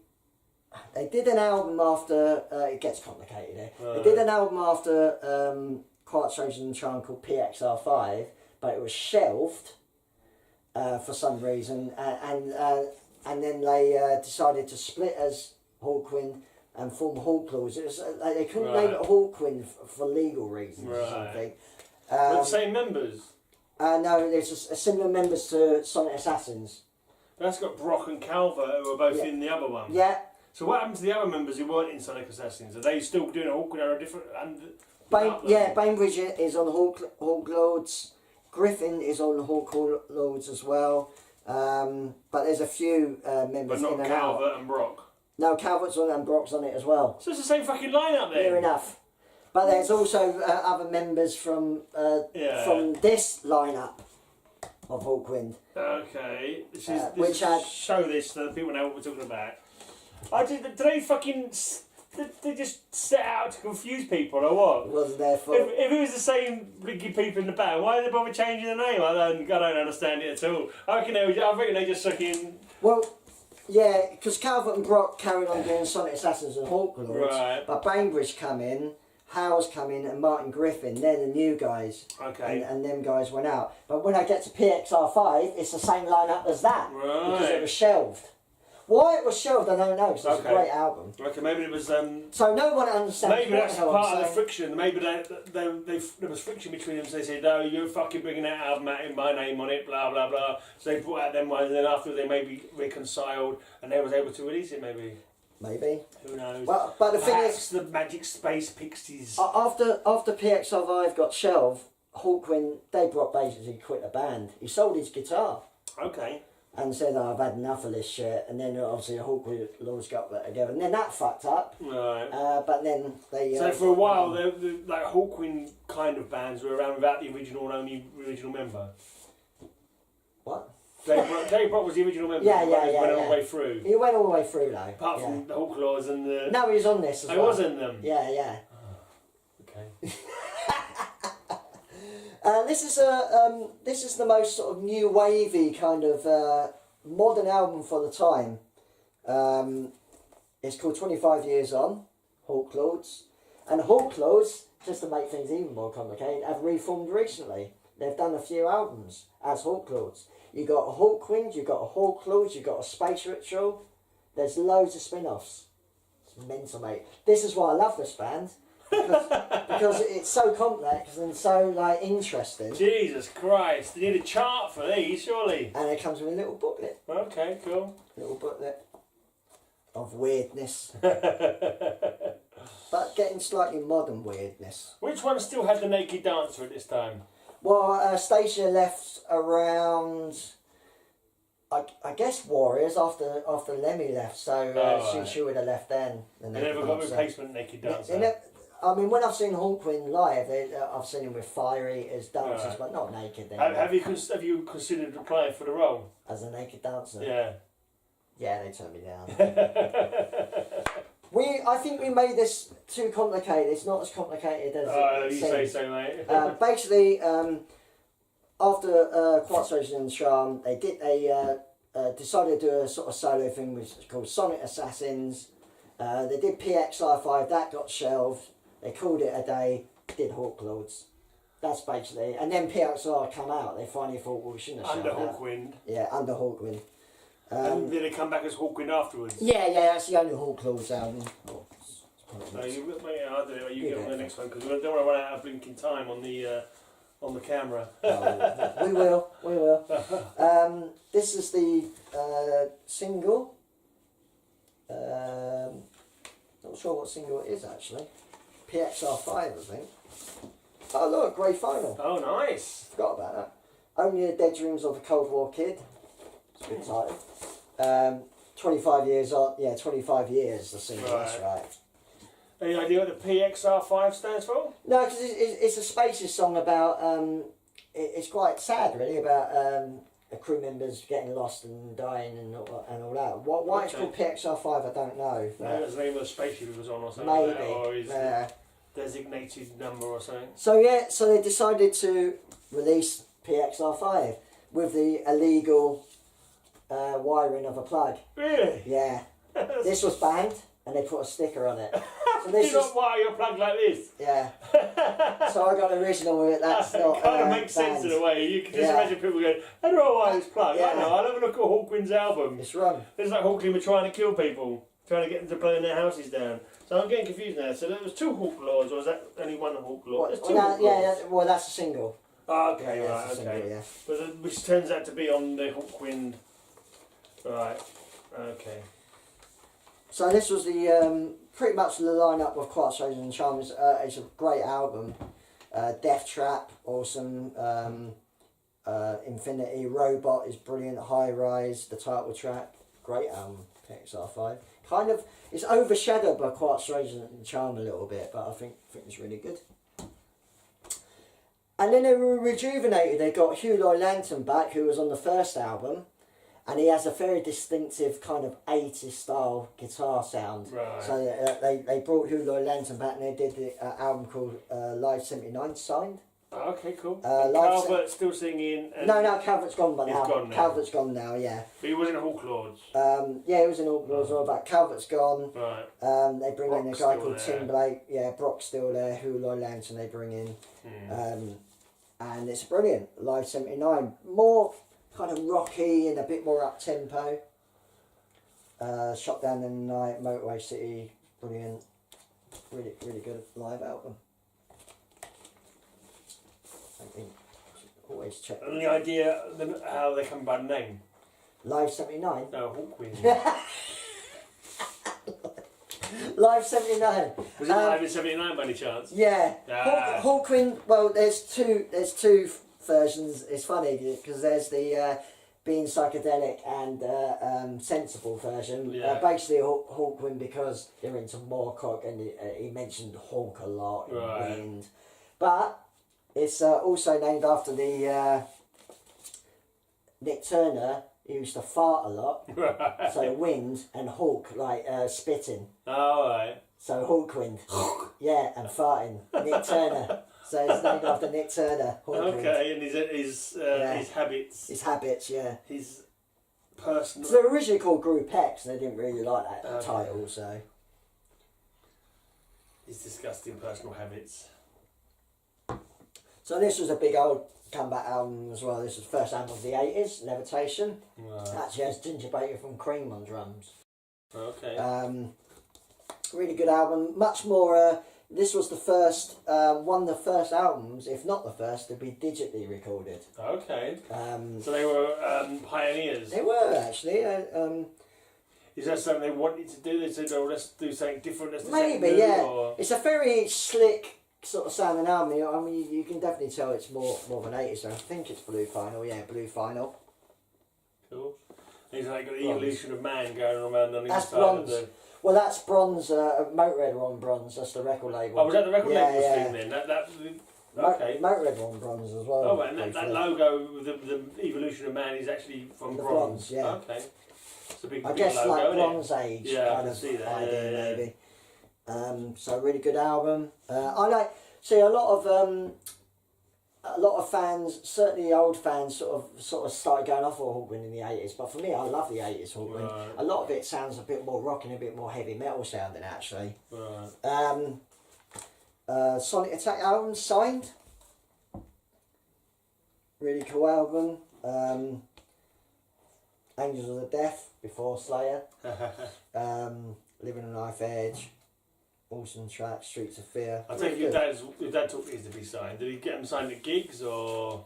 did an album after... it gets complicated here. They did an album after Quiet Strangers and Charm called PXR5, but it was shelved for some reason. And then they decided to split as Hawkwind and form Hawklaws. It was, they couldn't name it Hawkwind for legal reasons or something. The same members? No, there's a similar members to Sonic Assassins. But that's got Brock and Calvert who are both in the other one. Yeah. So what happened to the other members who weren't in Sonic Assassins? Are they still doing Hawkwind or a different... Bainbridge is on Hawklords. Griffin is on Hawklords as well. But there's a few members. But not Calvert and Brock. No, Calvert's on it and Brock's on it as well. So it's the same fucking lineup then. Fair enough. But there's also other members from this lineup of Hawkwind. Okay. Which had show this so that people know what we're talking about. Did they fucking... They just set out to confuse people or what? It wasn't their fault. If it was the same blinky people in the band, why did they bother changing the name? I don't understand it at all. I reckon they just fucking... Well, yeah, because Calvert and Brock carried on doing Sonic Assassins and Hawklords. Right. But Bainbridge come in, Howes come in, and Martin Griffin. They're the new guys. Okay. And them guys went out. But when I get to PXR5, it's the same lineup as that. Right. Because it was shelved. Why it was shelved, I don't know, because it's a great album. Okay, maybe it was... So no one understands maybe that's what part of the friction. Maybe there was friction between them, so they said, no, you're fucking bringing that album out in my name on it, blah, blah, blah. So they brought out them ones, and then after they maybe reconciled, and they was able to release it, maybe. Maybe. Who knows? Well, but the thing is... the Magic Space Pixies. After PXR5 got shelved, Hawkwind, Dave Brock basically quit the band. He sold his guitar. Okay. And said, oh, I've had enough of this shit. And then obviously Hawkwind got that together. And then that fucked up. Right. But then they... so for a while, like Hawkwind kind of bands were around without the original and only original member. What? Dave Brock was the original member. Yeah. Went all the way through. He went all the way through, though. Apart from the Hawklaws and the... No, he was on this as well. He was in them? Yeah. Okay. This is the most sort of new wavy kind of modern album for the time. It's called 25 Years On, Hawklords. And Hawklords, just to make things even more complicated, have reformed recently. They've done a few albums as Hawklords. You got a Hawkwind, you got a Hawklords, you got a Space Ritual. There's loads of spin-offs. It's mental, mate. This is why I love this band. Because it's so complex and so like interesting. Jesus Christ, you need a chart for these, surely. And it comes with a little booklet. Okay, cool. Little booklet of weirdness. But getting slightly modern weirdness. Which one still had the naked dancer at this time? Well, Stacia left around, I guess Warriors after Lemmy left, so she would have left then. They never got a replacement naked dancer. I mean, when I've seen Hawkwind live, I've seen him with fire eaters, dancers, but not naked. Have you considered applying for the role as a naked dancer? Yeah. Yeah, they turned me down. I think we made this too complicated. It's not as complicated as it you seems. say so, mate. Basically, after Quiet Strangers and Charm, they decided to do a sort of solo thing which is called Sonic Assassins. They did PXR5, that got shelved. They called it a day, did Hawklords. That's basically... And then PXR come out. They finally thought, well, we shouldn't have Under Hawkwind. Yeah, Under Hawkwind. And did they come back as Hawkwind afterwards? Yeah, that's the only Hawklords album. No, you get on the next one, because we don't want to run out of blinking time on the camera. We will. This is the single. Not sure what single it is actually. PXR5, I think. Oh look, Grey Final. Oh nice. Forgot about that. Only the Dead Dreams of a Cold War Kid. It's a good title. 25 years on. Yeah, 25 years. The single. Right. That's right. Any idea what the PXR5 stands for? No, because it's a Spaces song about. It's quite sad, really, about the crew members getting lost and dying and all that. Why it's called PXR5, I don't know. Maybe that's the name of the spaceship it was on or something. Maybe. Like that, or is it designated number or something. So they decided to release PXR5 with the illegal wiring of a plug. Really? Yeah. This was banned, and they put a sticker on it. So this you not wire your plug like this? Yeah. So I got an original with it. That's not it kind of makes sense in a way. You can just imagine people going, "How do I wire this plug?" Yeah. I know. I'll have a look at Hawkwind's album. It's wrong. It's like Hawkwind were trying to kill people, trying to get them to burn their houses down. So I'm getting confused now. So there was 2 Hawk Lords, or was that only one Hawk Lord? There's 2 Hawk Lords. Well, that's a single. Oh, okay, yeah, right, okay. Single, yeah. But which turns out to be on the Hawkwind. Right, okay. So this was the pretty much the lineup of Quartz Roses and Charms. It's a great album. Death Trap, awesome. Infinity Robot is brilliant. High Rise, the title track, great album. PXR5. Kind of, it's overshadowed by Quartz Roses and Charm a little bit, but I think it's really good. And then they were rejuvenated. They got Hugh Lloyd Lantern back, who was on the first album. And he has a very distinctive kind of 80s style guitar sound. Right. So they brought Hugh Lloyd Lantern back, and they did the album called Live 79, signed. Oh, okay, cool. Calvert's still singing. And no, Calvert's gone by now. Gone now. Calvert's gone now, yeah. But he was in Hawk Lords. Yeah, he was in Hawk Lords, all about. Calvert's gone. Right. They bring Brock's in a guy still called there. Tim Blake. Yeah, Brock's still there. Hugh Lloyd Lantern they bring in. And it's brilliant. Live 79. More kind of rocky and a bit more up tempo. Shot Down in the Night, Motorway City, brilliant, really good live album. I think always check. And the idea how they come by the name? Live 79. No, Hawkwind. Live 79. Was it live in 79 by any chance? Yeah. Hawkwind. Well, there's two versions. It's funny because there's the being psychedelic and sensible version. Yeah. Basically Hawkwind because they're into Moorcock, and he mentioned Hawk a lot in Wind. But it's also named after the Nick Turner. He used to fart a lot. Right. So Wind and Hawk, like spitting. Oh, right. So Hawkwind. Yeah, and farting. Nick Turner. So it's named after Nick Turner. Hawkwind. Okay, and his habits. His habits, yeah. His personal. So they were originally called Group X, and they didn't really like that title, so. His disgusting personal habits. So this was a big old comeback album as well. This was the first album of the 80s, Devastation. Right. Actually has Ginger Baker from Cream on drums. Okay. Really good album. Much more. This was the first, one of the first albums, if not the first, to be digitally recorded. Okay. So they were pioneers. They were actually. Is that something they wanted to do? They said, "Oh, let's do something different." Let's do Maybe, something new, yeah. Or? It's a very slick sort of sounding album. I mean, you can definitely tell it's more of an 80s. I think it's Blue Final. Yeah, Blue Final. Cool. He's like got the evolution of man going around on That's each side bronze. of the. Well, that's Bronze. Motorhead are on Bronze. That's the record label. Oh, was that the record label yeah. thing then? Okay. Motorhead are on Bronze as well. Oh, and that logo, the evolution of man, is actually from The bronze. bronze, yeah. Okay. It's a big, I big guess logo, like isn't Bronze it? Age Yeah, I kind can of see that. idea, Yeah. maybe. So really good album. I like see a lot of fans, certainly old fans, sort of started going off for Hawkwind in the 80s. But for me, I love the 80s Hawkwind. Right. A lot of it sounds a bit more rock and a bit more heavy metal sounding actually. Right. Sonic Attack album, Signed. Really cool album. Angels of the Death, before Slayer. Living on Knife Edge. Awesome track, Streets of Fear. I think your dad took these to be signed. Did he get them signed at gigs or?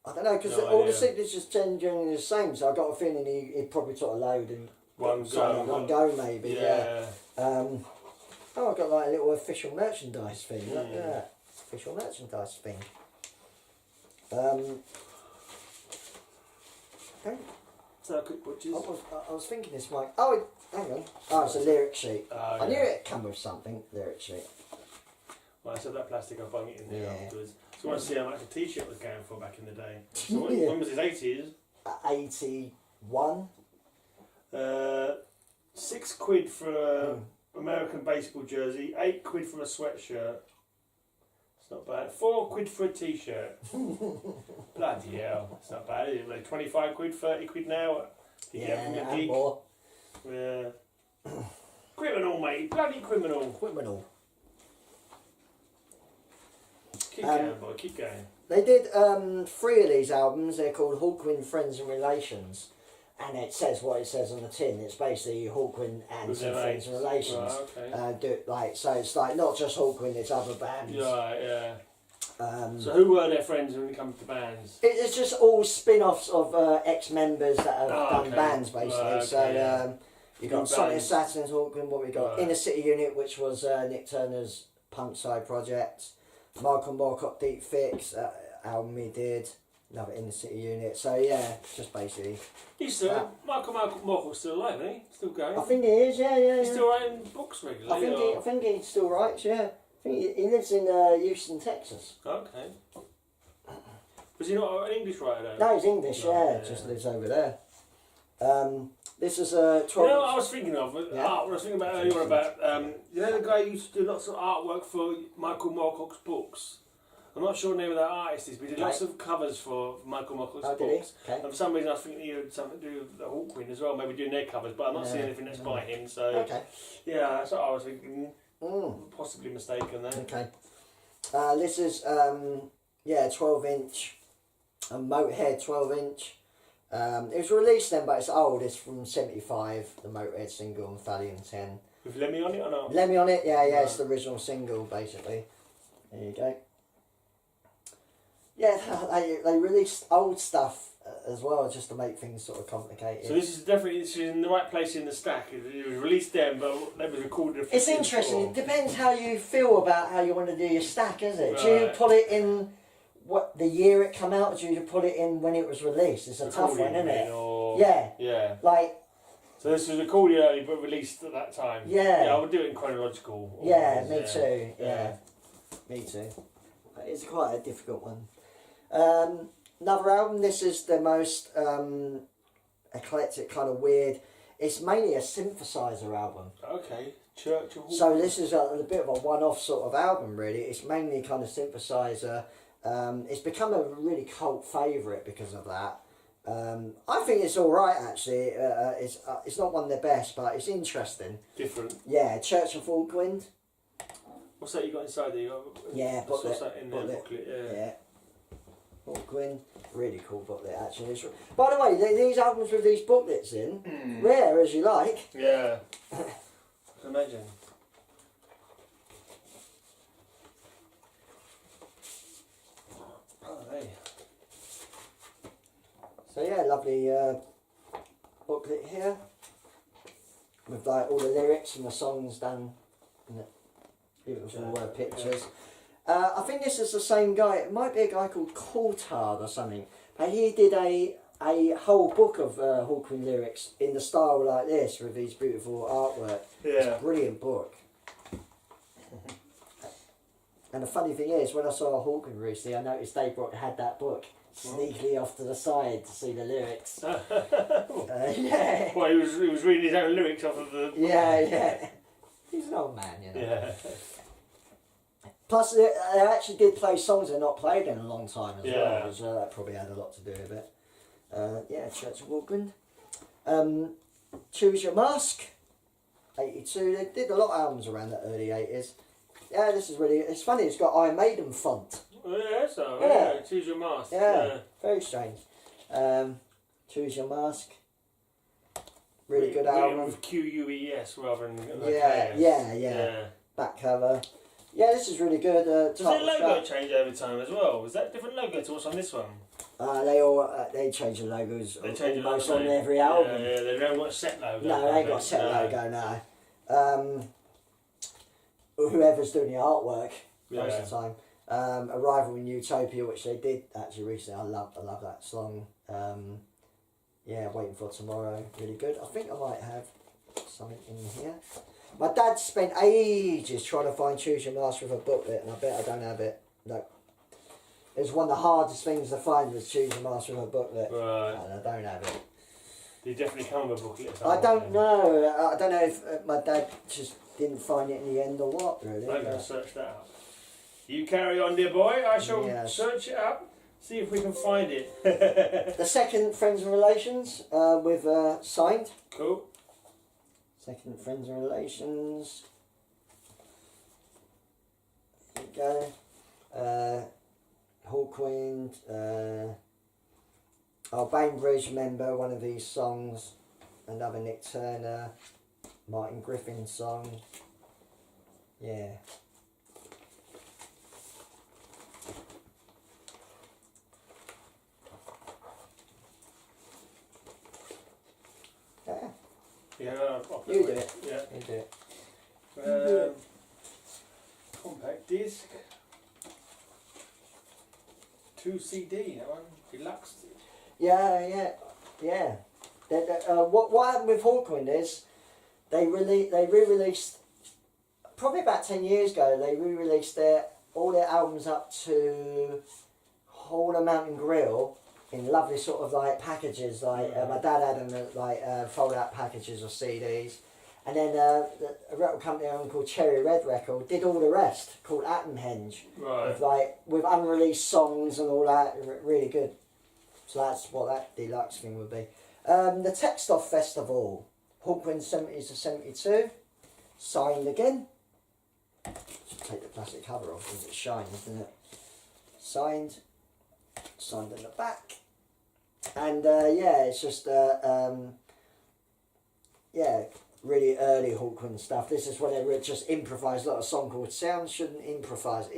I don't know, because No all idea. the signatures generally the same, so I got a feeling he probably took a load and One signed go. it one go maybe, yeah. Yeah. Oh, I got like a little official merchandise thing. Look at that. Official merchandise thing. Circuit Butchers. I was thinking this might. Oh, hang on. Oh, it's a lyric sheet. I knew it come with something. Lyric sheet. Well, I said that plastic, I'll bung it in there afterwards. So I want to Yeah. see how much a t-shirt was going for back in the day. So when was his 80s? 81. £6 for a American baseball jersey, £8 for a sweatshirt. It's not bad. £4 for a t-shirt. Bloody hell, it's not bad, is it? Like £25, £30 now. You get from your and gig. more. Yeah. Criminal, mate. Bloody criminal. Criminal. Keep going, boy. Keep going. They did 3 of these albums. They're called Hawkwind Friends and Relations. And it says what it says on the tin. It's basically Hawkwind and some friends and relations. Right, okay. So it's like not just Hawkwind, it's other bands. Yeah. So who were their friends when it comes to bands? It's just all spin-offs of ex-members that have done bands, basically. Right, okay, so you got Good Sonic bands. Saturn's Hawkwind. What we got? Right. Inner City Unit, which was Nick Turner's punk side project. Michael Moorcock Deep Fix album he did. Another Inner City Unit. So yeah, just basically. He's still Michael Moorcock's still alive, isn't he? Still going. I think he is. Yeah. He's still writing books regularly. I think he still writes. Yeah. I think he lives in Houston, Texas. Okay. Was he not an English writer though? No, he's English. No, Just lives over there. This is a 12. You know what I was thinking of? Art, I was thinking about earlier about, you know the guy who used to do lots of artwork for Michael Moorcock's books? I'm not sure the name of that artist is, but he did lots of covers for Michael Moorcock's books. Okay. And for some reason I was thinking he had something to do with the Hawkwind as well, maybe doing their covers, but I'm not seeing anything that's by him, so Okay. yeah, that's what I was thinking. Possibly mistaken there. Okay. This is 12-inch, a Motorhead 12-inch. It was released then, but it's old. It's from '75. The Motorhead single on Valiant 10. With Lemmy on it or not? Lemmy on it, yeah. It's the original single, basically. There you go. Yeah, they released old stuff as well, just to make things sort of complicated. So this is definitely in the right place in the stack. It was released then, but they was recorded. It's interesting. It depends how you feel about how you want to do your stack, isn't it? Right. Do you put it in what the year it came out, or do you put it in when it was released? It's a tough one, isn't it? Yeah. Like. So this was recorded early but released at that time. Yeah. Yeah, I would do it in chronological. Yeah, order, me too. Yeah, me too. It's quite a difficult one. Another album. This is the most eclectic, kind of weird. It's mainly a synthesizer album. Okay, Church of. So this is a bit of a one-off sort of album, really. It's mainly kind of synthesizer. It's become a really cult favourite because of that. I think it's all right actually. It's not one of their best, but it's interesting. Different. Yeah, Church of Hawkwind. What's that you got inside there? What's that in there? Booklet. Yeah. Hawkwind, really cool booklet actually. By the way, these albums with these booklets in, rare as you like. Yeah. I can imagine. Oh, hey. So yeah, lovely booklet here with like all the lyrics and the songs done in the beautiful pictures. I think this is the same guy. It might be a guy called Coulthard or something. But he did a whole book of Hawkwind lyrics in the style like this with these beautiful artwork. Yeah. It's a brilliant book. And the funny thing is, when I saw Hawkwind recently, I noticed Dave Brock had that book sneakily off to the side to see the lyrics. Yeah. Well, he was reading his own lyrics off of the. Yeah. He's an old man, you know. Yeah. Plus, they actually did play songs they're not played in a long time as Yeah. well, so that probably had a lot to do with it. Church of Hawkwind. Choose Your Mask, 82. They did a lot of albums around the early 80s. Yeah, this is really, it's funny, it's got Iron Maiden font. Yeah, so, Yeah. Choose Your Mask. Yeah, very strange. Choose Your Mask. Really good album. With QUES rather than Yeah. Back cover. Yeah, this is really good. Does their logo change over time as well? Is that a different logo to what's on this one? They change the logos almost on logo. every album. Yeah, they don't got a set logo. No, they ain't got a set logo now. Whoever's doing the artwork most of the time. Arrival in Utopia, which they did actually recently. I love that song. Yeah, Waiting for Tomorrow, really good. I think I might have something in here. My dad spent ages trying to find Choose Your Master with a booklet, and I bet I don't have it. No. It was one of the hardest things to find was Choose Your Master with a booklet. Right. And I don't have it. Did you definitely come with a booklet? I don't know. I don't know if my dad just didn't find it in the end or what, really. I'm going to search that up. You carry on, dear boy. I shall search it up, see if we can find it. The second Friends and Relations with Signed. Cool. Second Friends and Relations. There you go. Hawkwind. Bainbridge member, one of these songs. Another Nick Turner. Martin Griffin song. Yeah. Yeah, you do it. Yeah. You do it. Compact disc. 2 CD, that one. Deluxe. Yeah. What happened with Hawkwind is they re-released probably about 10 years ago. They re-released all their albums up to Hall and Mountain Grill in lovely sort of like packages. Like my dad had them fold out packages of CDs, and then a record company I owned called Cherry Red Record did all the rest, called Atomhenge, right? With unreleased songs and all that. Really good. So that's what that deluxe thing would be. The Textile Festival, Hawkwind 70 to 72, Signed again. Just take the plastic cover off because it shines, doesn't it? Signed in the back, and it's just really early Hawkwind stuff. This is when they would just improvise a lot of song called Sounds Shouldn't Improvise,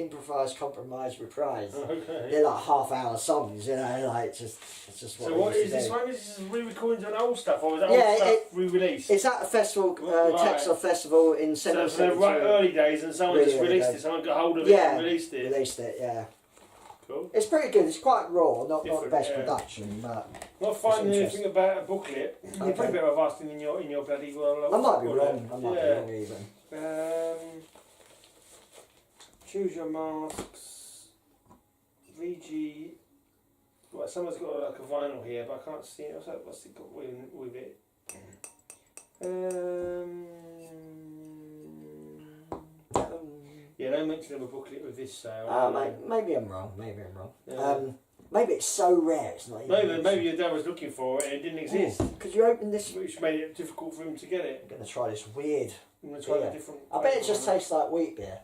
Compromise, Reprise. Okay. They're like half-hour songs, you know, like it's just what. So what is this one? Is this re-recordings on old stuff, or is that old stuff re-released? It's at a festival, Textile Festival in 72. So they're right early days, and someone really just released it. Someone got hold of it and released it. Released it, yeah. Cool. It's pretty good. It's quite raw, not the best production, but. Not finding anything about a booklet. Okay. You're probably better off asking in your bloody world. I might be wrong. I might be wrong even. Choose Your Masks. VG. Well, someone's got like a vinyl here, but I can't see it. What's it got with it? Yeah, no mention of a booklet with this sale. Maybe I'm wrong. Yeah. Maybe it's so rare it's not even. Maybe your dad was looking for it and it didn't exist. Could you open this? Which made it difficult for him to get it. I'm going to try this weird. I'm going to try a different. I bet it just tastes like wheat beer.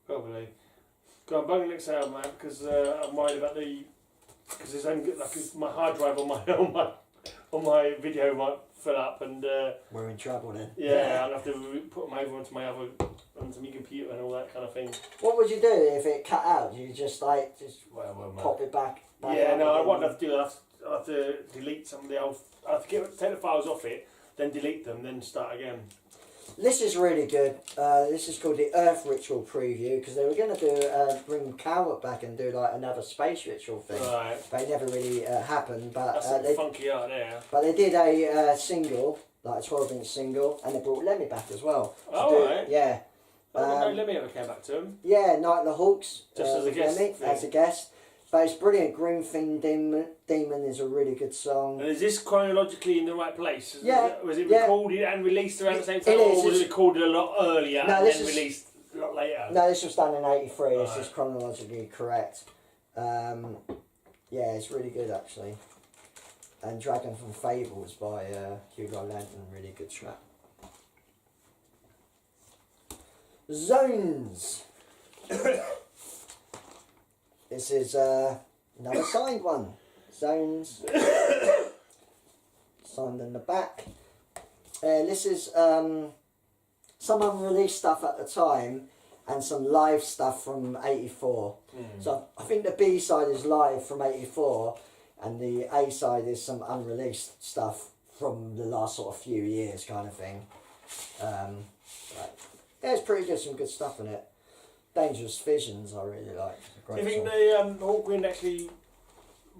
Probably. Go on, bung the next album out because I'm worried about because there's only my hard drive on my video might fill up and. We're in trouble then. Yeah, I'll have to put them over onto my computer and all that kind of thing. What would you do if it cut out? You just pop it back? Yeah, no. What I have to do, I have to delete some of the old. I have to take the files off it, then delete them, then start again. This is really good. This is called the Earth Ritual Preview because they were going to do bring Calvert back and do like another space ritual thing. Right. But it never really happened. But that's funky art there. But they did a single, like a 12-inch single, and they brought Lemmy back as well. Right. Yeah. I didn't know Lemmy ever came back to him. Yeah, Night of the Hawks. Just as a guest. Lemmy, as a guest. But it's brilliant. Greenfin Demon is a really good song. And is this chronologically in the right place? Was it yeah. recorded and released around the same time? It is. Or was it recorded a lot earlier and then released a lot later? No, this was done in '83. This is chronologically correct. Yeah, it's really good actually. And Dragon from Fables by Hugo Lanton, really good track. Zones. This is another signed one. Zones. Signed in the back. This is some unreleased stuff at the time and some live stuff from '84. So I think the B side is live from '84 and the A side is some unreleased stuff from the last sort of few years kind of thing. Yeah, it's pretty good, some good stuff in it. Dangerous Visions I really like. Do you think the Hawkwind actually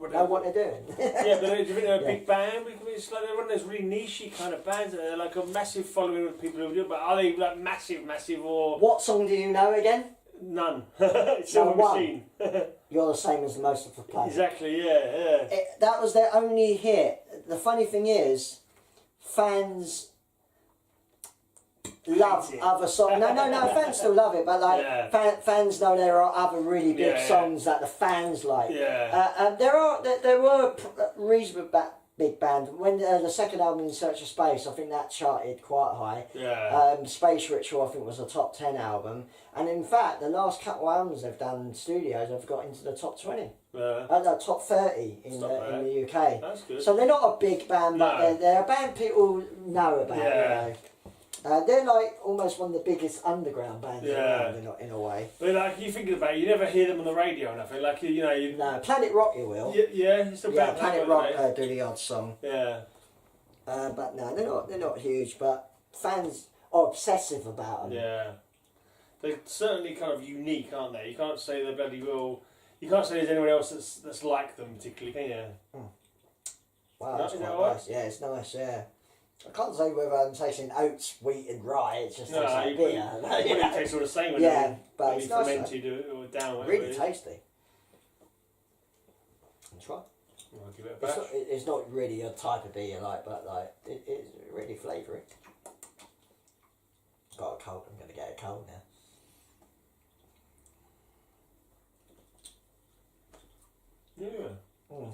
know what they're doing. Yeah, but do you think they're a big band? It's like they're one of those really niche kind of bands. They're like a massive following of people who do it, but are they like massive or... What song do you know again? None. It's Silver Machine. You're the same as most of the players. Exactly, yeah. That was their only hit. The funny thing is, fans love other songs. No, fans still love it, but like fans know there are other really big songs that the fans like. Yeah. There were reasonably big band. When the second album, In Search of Space, I think that charted quite high. Yeah. Space Ritual, I think, was a top 10 album. And in fact, the last couple of albums they've done in studios have got into the top 20. Yeah. No, top 30 in the UK. That's good. So they're not a big band, but they're a band people know about. Yeah. You know. They're like almost one of the biggest underground bands around, in a way. But like you thinking about it, you never hear them on the radio or nothing. Like No, Planet Rock you will. Yeah, it's about Planet Rock do the odd song. Yeah. But no, they're not huge. But fans are obsessive about them. Yeah. They're certainly kind of unique, aren't they? You can't say they're bloody well. You can't say there's anyone else that's like them particularly, can you? Wow, that's quite nice. Yeah, it's nice. Yeah. I can't say whether I'm tasting oats, wheat and rye, it just tastes like beer. It tastes all the same when but it's nice, fermented or down. Really tasty. Try. I'll give it a bash. It's not really a type of beer but it's really flavoury. Got a cold, I'm going to get a cold now. Yeah.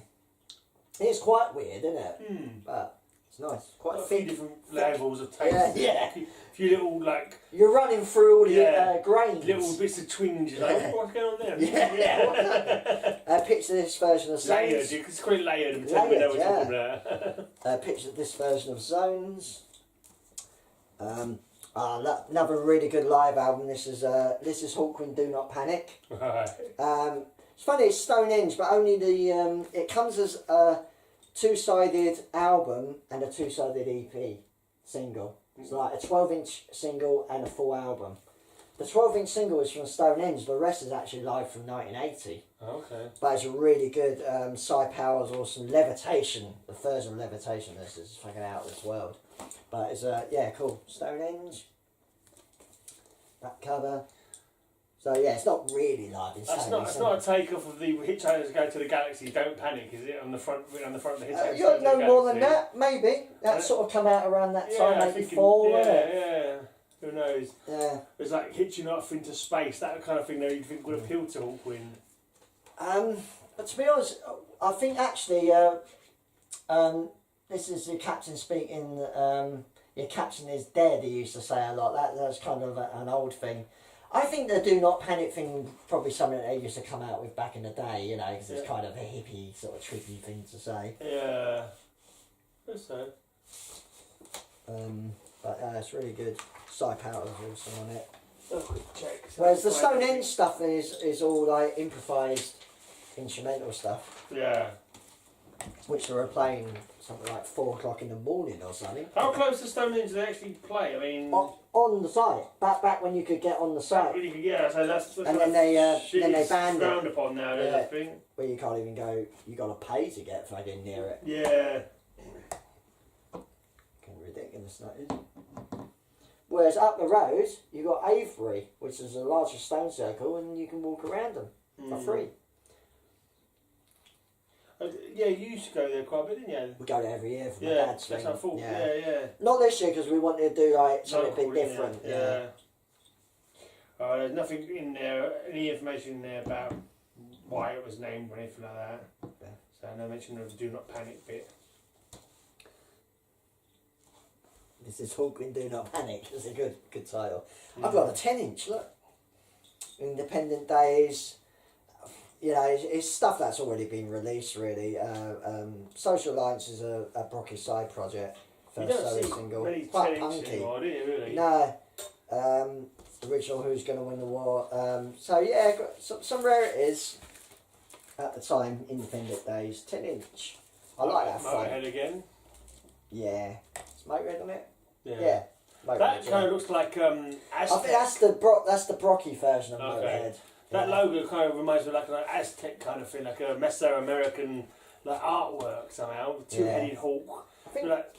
It's quite weird, isn't it? But it's nice. Quite a thick. few different levels of taste. Yeah. A few little like... You're running through all the grains. Little bits of twinge. Like, what's going on there? Picture this version of Zones. Layered. You can call it layered and pretend we know what we're talking about. Picture this version of Zones. Another really good live album. This is Hawkwind Do Not Panic. Right. It's funny, it's Stonehenge, but only it comes as a two-sided album and a two-sided EP single. It's like a 12-inch single and a full album. The 12-inch single is from Stonehenge, the rest is actually live from 1980. Okay. But it's a really good, Cy Powers awesome. Levitation, the version of Levitation, this is fucking out of this world. But it's, cool. Stonehenge. Back cover. So yeah, it's not really live in Stonehenge. It's not a takeoff of the Hitchhiker's Guide to the Galaxy. Don't panic, is it? On the front of the Hitchhiker's Guide to the Galaxy. No more than that, maybe. That sort of come out around that time, 84, wasn't it? Yeah. Who knows? Yeah. It's like hitching off into space, that kind of thing that you'd think would appeal to Hawkwind. But to be honest, I think actually, this is the captain speaking. Your captain is dead. He used to say a lot. That's kind of an old thing. I think the Do Not Panic thing probably something that they used to come out with back in the day. Because it's kind of a hippie sort of tricky thing to say. Yeah. I guess so. But it's really good. Cy Powers also on it. Oh, quick check. Whereas the Stonehenge stuff is all like improvised instrumental stuff. Yeah. Which they were playing something like 4 o'clock in the morning or something. How close to Stonehenge do they actually play? I mean, on the site. Back when you could get on the site. So that's and then they banned frowned it. upon now. I think. Where you can't even go. You got to pay to get fucking near it. Yeah. Ridiculous that is. Whereas up the road, you got Avebury, which is a larger stone circle, and you can walk around them for free. Yeah, you used to go there quite a bit, didn't you? We go there every year for my dad's thing. That's our yeah. Not this year because we wanted to do like something a bit different. Yeah. There's nothing in there, any information in there about why it was named or anything like that. Yeah. So no mention of the Do Not Panic bit. This is Hawkwind Do Not Panic. It's a good title. I've got a 10-inch. Look, Independent Days. It's stuff that's already been released. Really, Social Alliance is a Brocky side project. First solo single. Quite punky. Anymore, do you, really? No. Original Who's Gonna Win the War. So yeah, got some rarities at the time. Independent Days, 10-inch. I like that font. Motorhead again. Yeah. Is Motorhead on it? Yeah. That kind of looks like I think that's the Brocky version of Motorhead. That logo kind of reminds me of like an Aztec kind of thing, like a Mesoamerican like artwork somehow. Two-headed hawk. I think like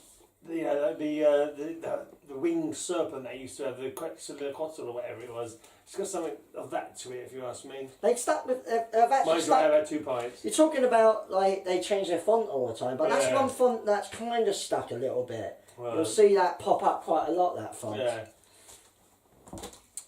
the winged serpent they used to have, the Quetzalcoatl or whatever it was. It's got something of that to it, if you ask me. They've stuck with. I've actually Mind you, I have had 2 pints. You're talking about like they change their font all the time, but that's one font that's kind of stuck a little bit. Right. You'll see that pop up quite a lot. That font. Yeah.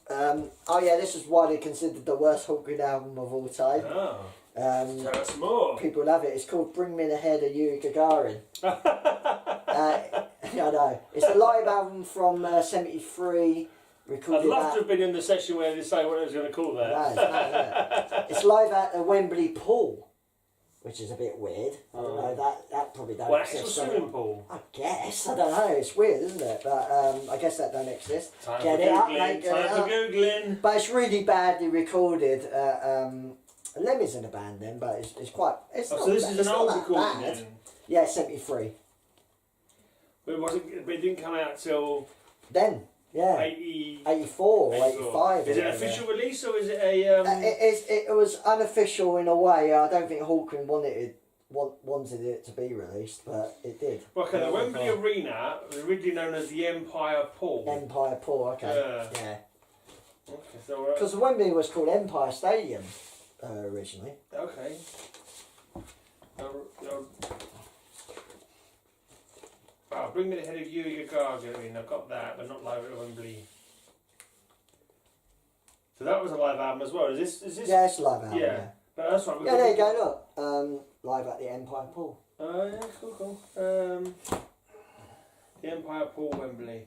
Oh yeah, this is widely considered the worst Hawkwind album of all time. Oh. Tell us more. People love it. It's called "Bring Me the Head of Yuri Gagarin." I know. It's a live album from '73. I'd love to have been in the session where they say what I was going to call that. No, it's live at the Wembley Pool, which is a bit weird. I don't know, that probably don't exist. Actual swimming pool? I guess. I don't know. It's weird, isn't it? But I guess that don't exist. Time for Googling. But it's really badly recorded. Lemmy's in a band then, but it's quite... So this is an old recording then? Yeah, 73. But it didn't come out till... Then. Yeah, 84 or 85. Is it an official release or is it a... It was unofficial in a way. I don't think Hawkwind wanted it to be released, but it did. Okay, the Wembley Arena was originally known as the Empire Pool. Empire Pool, okay. Yeah. Okay, so... Because the Wembley was called Empire Stadium originally. Okay. Oh, Bring Me the Head of Yuri Gagarin. I've got that, but not live at Wembley. So that was a live album as well. Is this? Yeah, it's a live album. Yeah. But that's right. Yeah, there you go. Look, live at the Empire Pool. Oh yeah, cool. The Empire Pool, Wembley.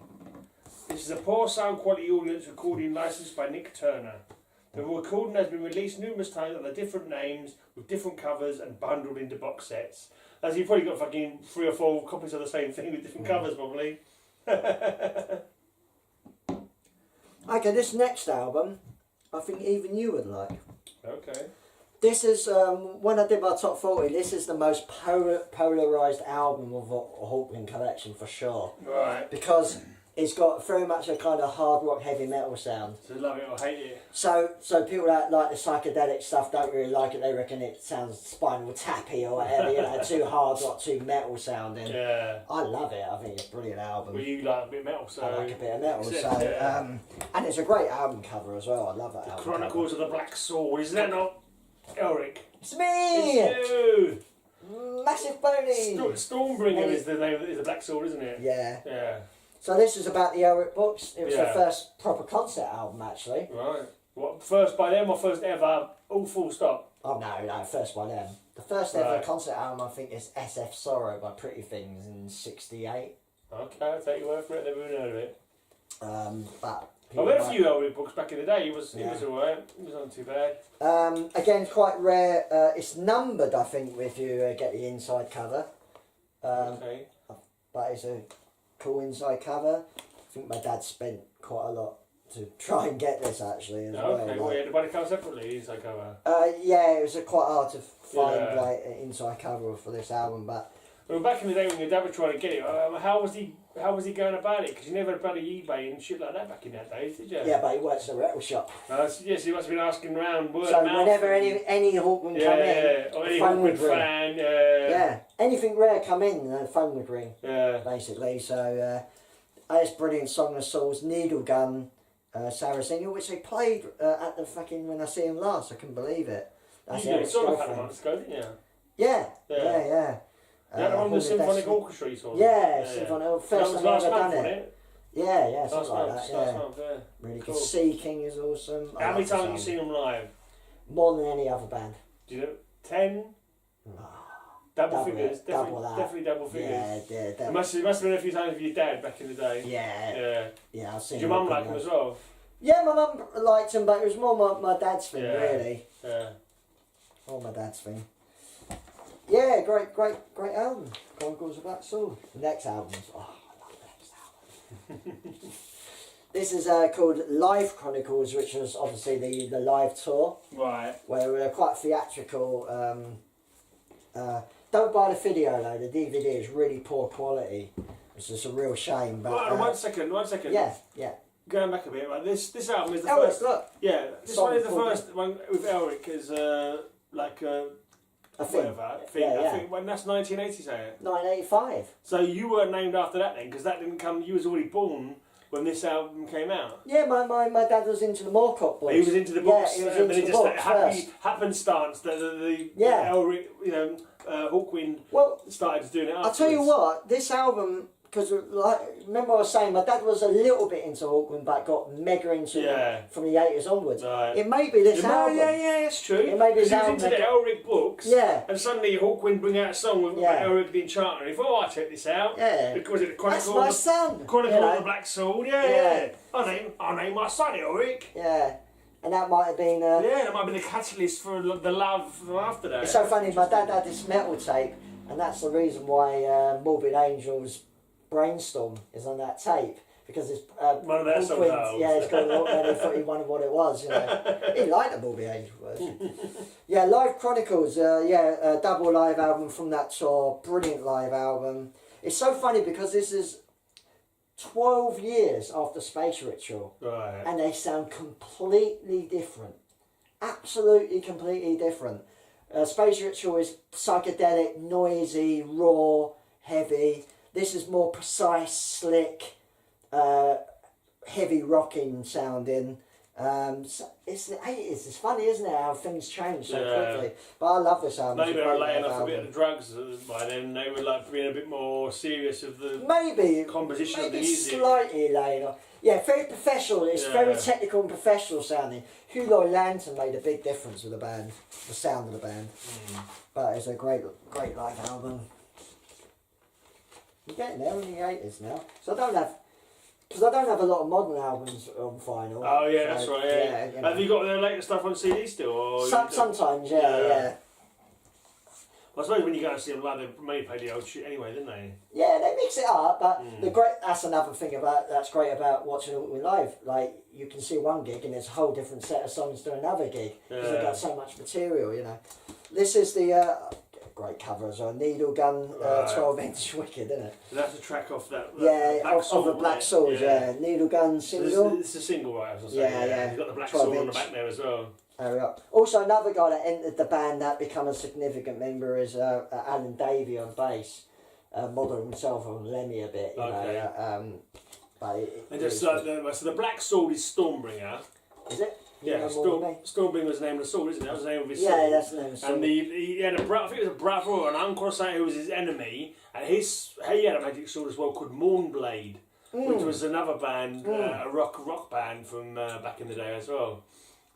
This is a poor sound quality audience recording licensed by Nick Turner. The recording has been released numerous times under different names, with different covers and bundled into box sets. As you've probably got fucking 3 or 4 copies of the same thing with different covers, probably. Okay, this next album, I think even you would like. Okay. This is, when I did my top 40, this is the most polarised album of a Hawkwind collection for sure. Right. Because it's got very much a kind of hard rock, heavy metal sound. So love it or hate it. So people that like the psychedelic stuff don't really like it. They reckon it sounds Spinal Tappy or whatever, you know, too hard rock, too metal sounding. Yeah. I love it. I think it's a brilliant album. Well, you like a bit of metal, so... I like a bit of metal, and it's a great album cover as well. I love that album Chronicles cover. of the Black Sword, isn't that not Elric? It's me! It's you! Massive pony! Stormbringer is the name, is the Black Sword, isn't it? Yeah. Yeah. So this is about the Elric books. It was the first proper concert album, actually. Right. What, first by them or first ever? All full stop? Oh, no, first by them. The first ever concert album, I think, is SF Sorrow by Pretty Things in '68. Okay, I'll take your word for it. Never even heard of it. But I read a few Elric books back in the day. He was alright. It wasn't too bad. Again, quite rare. It's numbered, I think, if you get the inside cover. Okay. But it's a cool inside cover. I think my dad spent quite a lot to try and get this actually as well. Okay, well, yeah, did it come separately, inside cover? Yeah, it was quite hard to find like an inside cover for this album, but... Well, back in the day when your dad was trying to get it, how was he going about it? Because you never had bloody eBay and shit like that back in that days, did you? Yeah, but he works in a record shop. Yes, he must have been asking around word so of mouth. Whenever any Hawkwind come in, or the any phone would Hawkwind ring. fan, yeah, anything rare come in, the phone would ring. Yeah. Basically, so it's brilliant Song of Souls, Needle Gun, Saracenia, which they played at the fucking when I see him last. I couldn't believe it. That's you saw him a couple of months ago, didn't you? Yeah. You had on the Symphonic Orchestra, you saw? Yeah, Symphonic. First time I've ever done it. Yeah, something like that. Yeah. Last month, yeah. Really cool. Sea King is awesome. How many times have you seen them live? More than any other band. Do you know? 10? Double figures, definitely double figures. Yeah. It must have been a few times with your dad back in the day. Yeah, I've seen. Did your mum like him as well? Yeah, my mum liked him, but it was more my dad's thing, really. Yeah. More my dad's thing. Yeah, great album. Chronicles of Black Sword. The next album's I love the next album. This is called Live Chronicles, which was obviously the live tour. Right. Where we were quite theatrical. Don't buy the video though. The DVD is really poor quality. It's just a real shame. But one second. Yeah. going back a bit, right? This album is the Elric, first. look. Yeah, this one is the first one with Elric as like a thing. Whatever. Yeah. I think when that's 1980, say it. 1985. So you were named after that then, because that didn't come. You was already born when this album came out. Yeah, my dad was into the Moorcock books. He was into the books. Yeah, he was into the books first. Happenstance that the Elric, Hawkwind started doing it. Afterwards. I'll tell you what, this album, because like, remember I was saying my dad was a little bit into Hawkwind, but got mega into it from the 80s onwards. Right. It may be this album. Yeah, it's true. It may be this album. He was into the Elric books. Yeah. And suddenly Hawkwind bring out a song with Elric the Enchanter. And he thought, I check this out. Yeah. Was it the Chronicle? That's my son. Chronicle of the Black Sword. Yeah. I name my son Elric. Yeah. And that might have been... that might have been the catalyst for the love after that. It's so funny, my dad had this metal tape, and that's the reason why Morbid Angel's Brainstorm is on that tape, because it's one of their songs. Yeah, it's got a lot, and he thought he wondered what it was, you know. He liked the Morbid Angel version. Yeah, Live Chronicles, a double live album from that tour, brilliant live album. It's so funny because this is 12 years after Space Ritual, right, and they sound completely different. Absolutely completely different. Space Ritual is psychedelic, noisy, raw, heavy. This is more precise, slick, heavy rocking sounding. So it's the 80s. It's funny, isn't it, how things change so quickly. But I love this album. Maybe they were laying off a bit of the drugs by then. They were like being a bit more serious of the composition of the music. Slightly laying off. Yeah, very professional. It's very technical and professional sounding. Hugh Lloyd Lanton made a big difference with the band, the sound of the band. But it's a great live album. You're getting there in the 80s now. So I don't have a lot of modern albums on vinyl. Oh yeah, that's right. Yeah. You know. Have you got their latest stuff on CD still? Or sometimes, yeah. Well, I suppose when you go and see them live, they maybe play the old shit anyway, didn't they? Yeah, they mix it up, but that's another thing that's great about watching it live. Like, you can see one gig and there's a whole different set of songs to another gig because they've got so much material, you know. This is the great cover as well, Needle Gun 12-inch Wicked, isn't it? So that's a track off that Black Sword, of the Black Sword, Needle Gun single. So it's a single, right? Yeah. You've got the Black Sword on the back there as well. There we are. Also, another guy that entered the band that became a significant member is Alan Davey on bass. Modelling himself on Lemmy a bit, you know. So the Black Sword is Stormbringer. Is it? Yeah, Stormbringer was the name of the sword, isn't it? That was the name of his sword. Yeah, that's the name of the sword. And he had I think it was a brother or an uncle or something who was his enemy, and he had a magic sword as well called Mournblade, which was another band, a rock band from back in the day as well.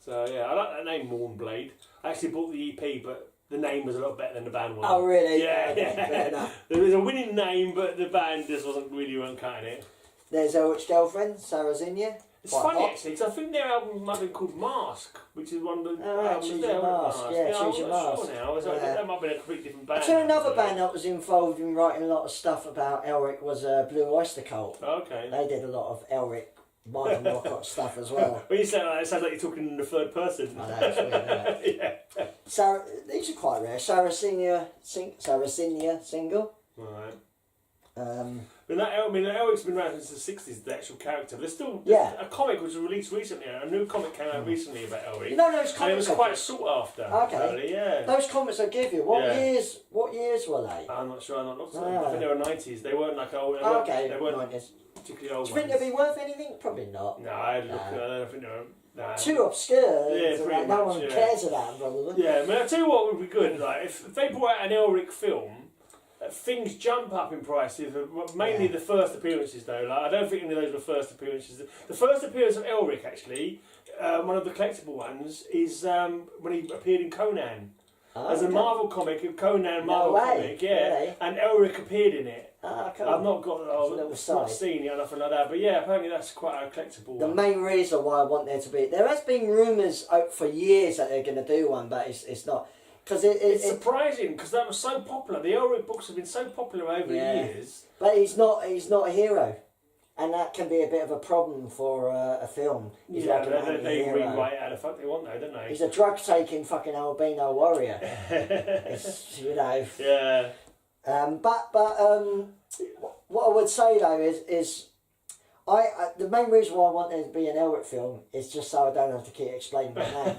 So yeah, I like that name, Mournblade. I actually bought the EP, but the name was a lot better than the band one. Oh really? Yeah. Fair enough. There was a winning name, but the band just weren't cutting it. There's Elric's girlfriend, Sarah Zinnia. It's funny actually, because I think their album might have been called Mask, which is one of the albums Choose there. Your Mask. Yeah, Choose Your Mask. Sure now. That might have been a completely different band. Actually, another band that was involved in writing a lot of stuff about Elric was Blue Oyster Cult. Okay. They did a lot of Elric, Mike and Rock stuff as well. When you say that, it sounds like you're talking in the third person. I know, it's weird, isn't it? Sarah, these are quite rare. Sarah Senior single. Right. But Elric's been around since the 60s, the actual character. There's still a comic was released recently, a new comic came out recently about Elric. You know those comics? And it was quite sought after. Okay. Apparently, yeah. Those comics I give you, what years were they? I'm not sure, I'm not looked at them. I think they were 90s. They weren't like old. They weren't 90s. Particularly old. Do you think they'd be worth anything? Probably not. No, I don't think they were. Nah. Too obscure. Yeah, pretty no much, one cares about them, probably. Yeah, I mean, I'll tell you what would be good. Like, if they brought out an Elric film, things jump up in price. Mainly the first appearances, though. Like, I don't think any of those were first appearances. The first appearance of Elric, actually, one of the collectible ones, is when he appeared in Conan. As a Marvel comic, comic, really? And Elric appeared in it. Cool. I've not seen it or nothing like that, but yeah, apparently that's quite a collectible one. The main reason why I want there to be... There has been rumours for years that they're going to do one, but it's not... Cause it's surprising, because that was so popular. The Elric books have been so popular over the years. But he's not a hero. And that can be a bit of a problem for a film. He's like they rewrite it how the fuck they want, though, don't they? He's a drug-taking fucking albino warrior. You know. Yeah. But what I would say though is The main reason why I want there to be an Elric film is just so I don't have to keep explaining my name.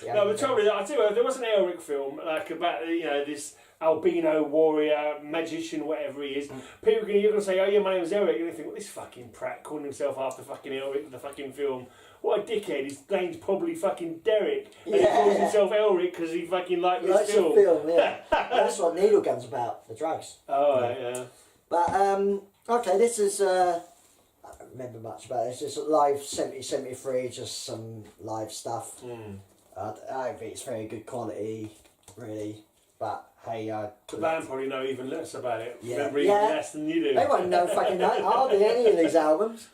Yeah. No, the trouble is, I tell you what, there was an Elric film like about this albino warrior magician, whatever he is. People you're gonna say, "Oh, yeah, my name's Elric," and they think, "Well, this fucking prat calling himself after fucking Elric, the fucking film. What a dickhead! His name's probably fucking Derek, and he calls himself Elric because he fucking likes this film." Yeah. That's what Needle Gun's about, the drugs. Oh, yeah. But okay, this is I don't remember much about this. It's live 70-73, just some live stuff. I don't think it's very good quality, really. But hey, the band probably know even less about it. Yeah. Remember even less than you do. They won't know fucking hardly any of these albums.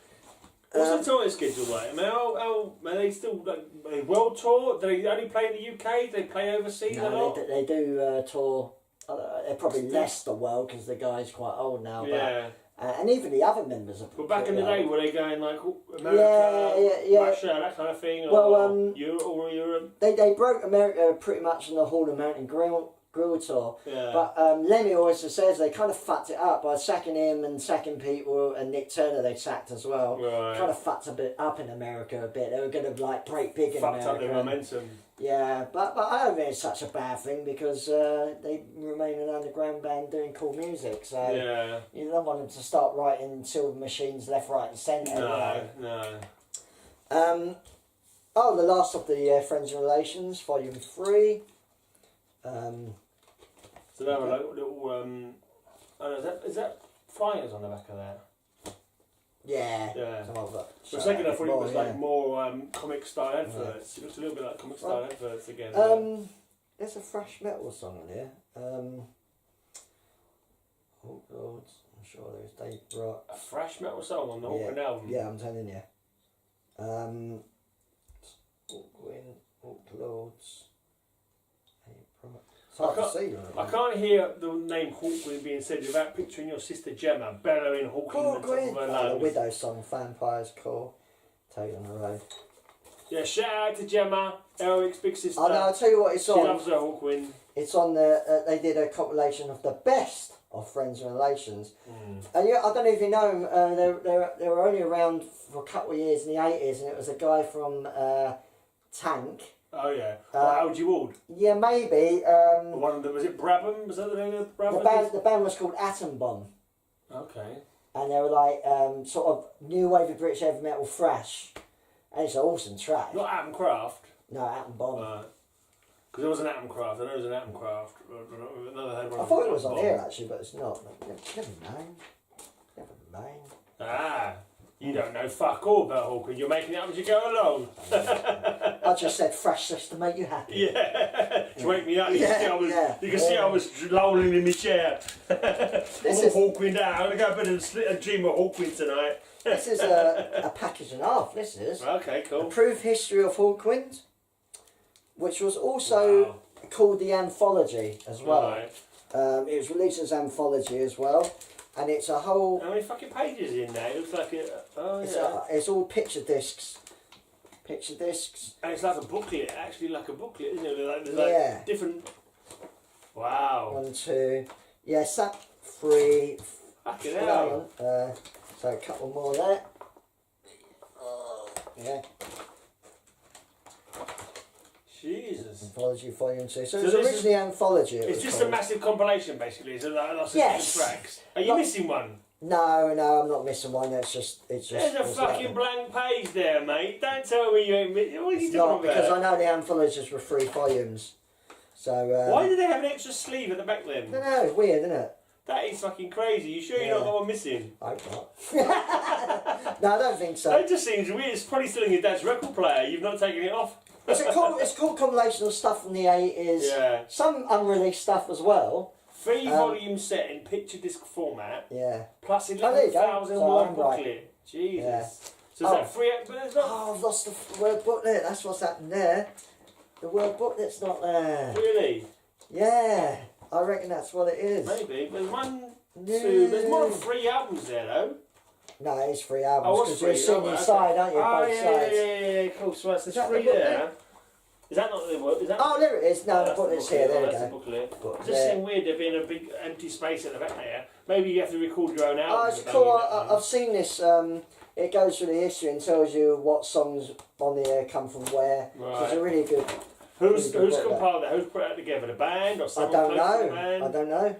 What's the touring schedule like? I mean, are they still are they world tour? Do they only play in the UK? Do they play overseas a lot? They do tour. They're probably less the world because the guy's quite old now. Yeah. But, and even the other members are. But back in the day, were they going like America, Russia, that kind of thing? Or Europe? They broke America pretty much on the Hall of Mountain Grill tour. Yeah. But Lemmy always says they kind of fucked it up by sacking him and sacking people, and Nick Turner they sacked as well. Right. Kind of fucked a bit up in America a bit. They were going to like break big in America. Fucked up their momentum. Yeah, but I don't think it's such a bad thing because they remain an underground band doing cool music. So you don't want them to start writing Silver Machines left, right, and centre. No. The last of the Friends and Relations, Volume 3. So they have a little is that flyers on the back of that? Yeah. For a second I thought it was like more comic style adverts. It looks a little bit like comic style adverts again. There's a thrash metal song on here. Oh God, I'm sure there's Dave Rock. A thrash metal song on the Hawkwind album? Yeah, I'm telling you. Hawklords. I can't hear the name Hawkwind being said without picturing your sister Gemma bellowing Hawkwind at the top of her lungs. The Widow song, Vampire's Call, Take It on the Road. Yeah, shout out to Gemma, Eric's big sister. I know, I'll tell you what it's on. She loves her Hawkwind. It's on they did a compilation of the best of Friends and Relations. And I don't know if you know them, they were only around for a couple of years in the 80s, and it was a guy from Tank. Oh yeah, Algie Ward. Yeah, maybe. One of them, was it Brabham? Was that the name of Brabham? The band was called Atom Bomb. Okay. And they were like sort of new wave of British heavy metal thrash, and it's an awesome track. Not Atom Craft. No, Atom Bomb. Because there was an Atom Craft. I know there was an Atom Craft. I thought it was on here actually, but it's not. Never mind. Ah. You don't know fuck all about Hawkwind. You're making it up as you go along. I just said fresh just to make you happy. Yeah, to wake me up. You can see I was lolling in my chair. Hawkwind out. I'm going to go to bed and sleep and dream of Hawkwind tonight. This is a package and a half, this is. Okay, cool. A Proof History of Hawkwind, which was also called the Anthology as well. Right. It was released as Anthology as well. And it's a whole... How many fucking pages in there? It looks like it's all picture discs. Picture discs. And it's like a booklet, actually like a booklet, isn't it? There's different... Wow. 1, 2... Yeah, 3... Fucking hell. So a couple more there. Yeah. Jesus. Anthology Volume 2. So it's originally Anthology. It's just a massive compilation, basically. Is it like lots of different tracks? Are you missing one? No, I'm not missing one. It's just. There's a fucking blank page there, mate. Don't tell me you ain't missing. What are you doing not because I know the anthologies were 3 volumes. So. Why did they have an extra sleeve at the back then? I don't know. It's weird, isn't it? That is fucking crazy. You sure you're not got one missing? I hope not. No, I don't think so. That just seems weird. It's probably still in your dad's record player. You've not taken it off. It's called compilation of stuff from the 80s. Yeah. Some unreleased stuff as well. 3 volume set in picture disc format. Yeah. Plus 11,000 word booklet. Right. Jesus. Yeah. So is that free? But there's not. Oh, I've lost the word booklet. That's what's happened there. The word booklet's not there. Really? Yeah. I reckon that's what it is. Maybe. There's 1, 2. There's more than 3 albums there though. No, it's 3 albums because you're seeing inside, aren't you? Both sides. Yeah, cool. So there's 3 there. Is that not the word? Oh, there it is. No, the booklet's here. There we go. It's just seems weird there being a big empty space at the back there. Maybe you have to record your own album. Oh, it's cool. I've seen this. It goes through the history and tells you what songs on the air come from where. Right. So it's a really good. Who's compiled that? Who's put that together? The band or someone? I don't know.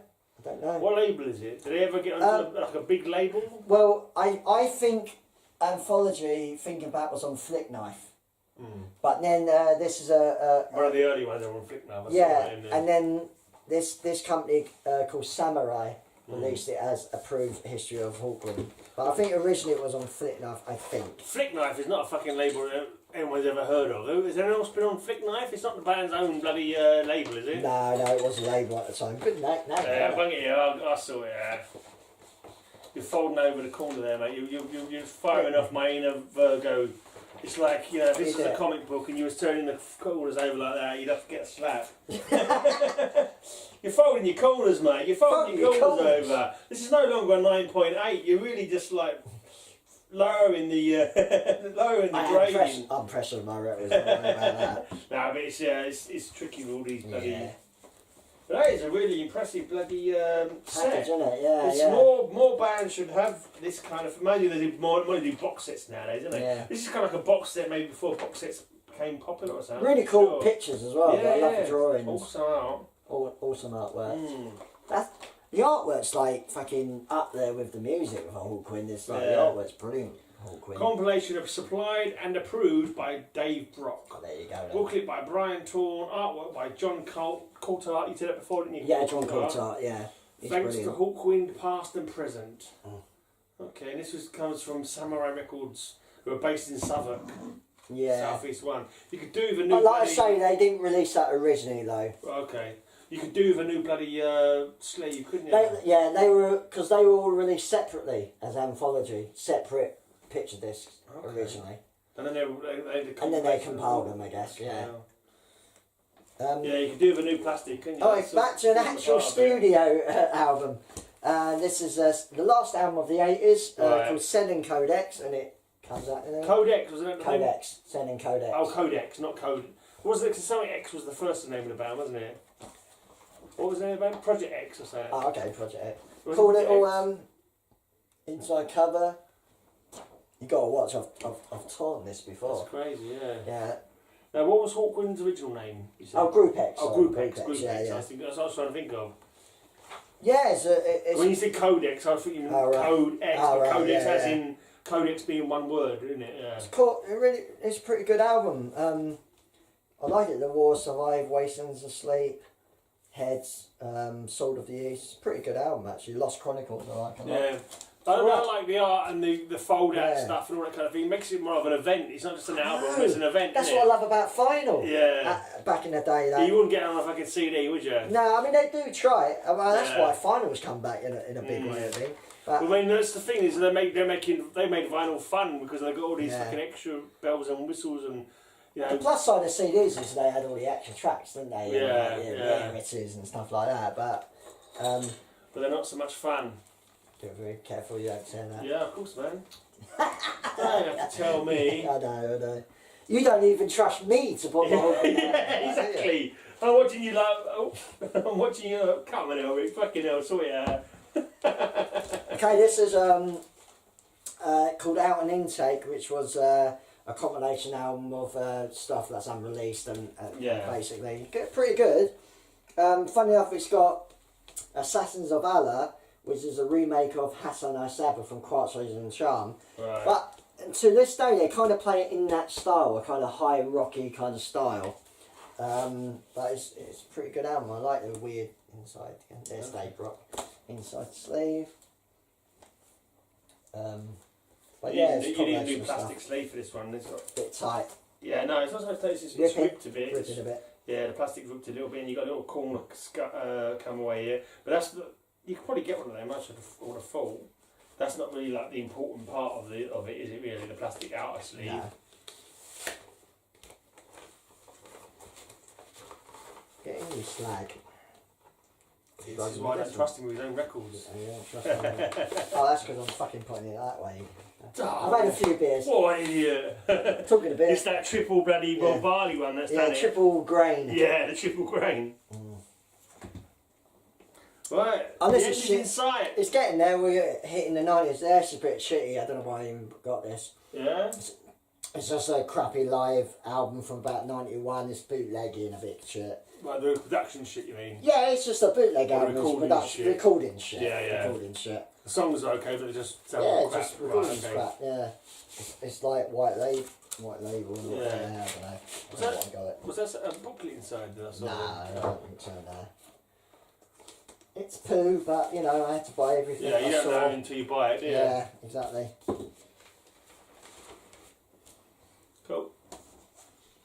What label is it? Did they ever get onto like a big label? Well, I think Anthology, Thinking Back, was on Flick Knife. But then this is one of the early ones on Flick Knife. And then this company called Samurai released it as Approved History of Hawkwind. But I think originally it was on Flick Knife, I think. Flick Knife is not a fucking label anyone's ever heard of. Has anyone else been on Flick Knife? It's not the band's own bloody label, is it? No, it was a label at the time. Good name. Yeah, bung it here. I saw it. You're folding over the corner there, mate. You're firing off my inner Virgo. It's like, you know, if this was a comic book and you was turning the corners over like that, you'd have to get a slap. You're folding your corners, mate. You're folding your corners over. This is no longer a 9.8. You're really just like lowering the grading. I'm pressing my records. Don't worry about that. No, but it's tricky with all these bloody. But that is a really impressive bloody set. Package, isn't it? Yeah, More bands should have this kind of. Maybe they do more do box sets nowadays, isn't they? Yeah. This is kind of like a box set, maybe before box sets became popular or something. Really cool pictures as well. I love the drawings. Awesome art. Awesome artwork. The artwork's like fucking up there with the music of Hawkwind. It's like the artwork's brilliant. Hawkwind. Compilation of supplied and approved by Dave Brock. Oh, there you go. Booklet by Brian Torn. Artwork by John Coulthard. You said that before, didn't you? Yeah, John Coulthard. Yeah. Thanks to Hawkwind, past and present. Okay, and this comes from Samurai Records, who are based in Southwark. South East One. You could do the new. But like I say, they didn't release that originally though. Okay. You could do the new bloody sleeve, couldn't you? They were all released separately as anthology, separate picture discs originally. And then they compiled them, I guess. Yeah. You could do the new plastic, couldn't you? Oh, it's back to an actual studio album. This is the last album of the 80s called Sending Codex, and it comes out in Codex, wasn't it? Codex, Sending Codex. Oh, Codex, not Code. Was it? Something X was the first name of the band, wasn't it? What was the name of the band? Project X or something? Oh, okay, Project X. Cool little inside cover. You got to watch. I've torn this before. That's crazy, yeah. Yeah. Now, what was Hawkwind's original name? You said? Group X. Group X. Yeah. That's what I was trying to think of. Yeah, it's when you said Codex, I was thinking Code X, but Codex as in Codex being one word, isn't it? Yeah. It's cool. It's a pretty good album. I like it. The War Survive, Wastelands Asleep, Heads, Sword of the East. It's a pretty good album actually. Lost Chronicles I like a lot. Yeah. I like the art and the fold out stuff and all that kind of thing. It makes it more of an event. It's not just an album, it's an event. That's what I love about vinyl. Yeah. Back in the day. You wouldn't get it on a fucking CD, would you? No, I mean they do try it. That's why vinyl's come back in a big way, I think. But, I mean, that's the thing is they made vinyl fun because they got all these fucking extra bells and whistles and. You know. The plus side of CDs is they had all the extra tracks, didn't they? Yeah. Rarities and stuff like that. But they're not so much fun. Be very careful you don't say that. Yeah, of course, man. Don't have to tell me. I know. You don't even trust me to put my whole exactly. I'm watching you like. I'm watching you. Come on, Elric. Fucking hell, sort it out. Okay, this is called Out and Intake, which was a compilation album of stuff that's unreleased and basically pretty good. Funny enough, it's got Assassins of Allah, which is a remake of Hassan Sabah from Quartz Razor and Charm. Right. But to this day, they kind of play it in that style, a kind of high rocky kind of style. But it's a pretty good album. I like the weird inside. There's Dave Brock. Inside sleeve. But you didn't do plastic sleeve for this one. It's got a bit tight. Yeah, no, it's not so tight. It's ripped a bit. Ripped a bit. Yeah, the plastic ripped a little bit, and you got a little corner come away here. But you could probably get one of them. I would have thought. That's not really like the important part of it, is it? Really, the plastic outer sleeve. No. Get in your slag. This is why I don't trust him with his own records. Oh, that's because I'm fucking putting it that way. I've had a few beers. What an idiot. Talking of beers. It's that triple bloody barley one that's done it. Triple grain. Yeah, the triple grain. Right. And this is shit. In sight. It's getting there. We're hitting the 90s. This is a bit shitty. I don't know why I even got this. Yeah. It's just a crappy live album from about 91. It's bootlegging a bit shit. Like the production shit, you mean? Yeah, it's just a bootleg album. Recording shit. Recording shit. Yeah. Recording shit. The songs are okay, but they just sound crap. Just recording crap. Yeah. It's like white label. Yeah. I don't know. Was that a booklet inside that I saw? Nah, I don't think so, no. It's poo, but you know, I had to buy everything. Yeah, you don't know until you buy it, do you? Yeah, exactly. Cool.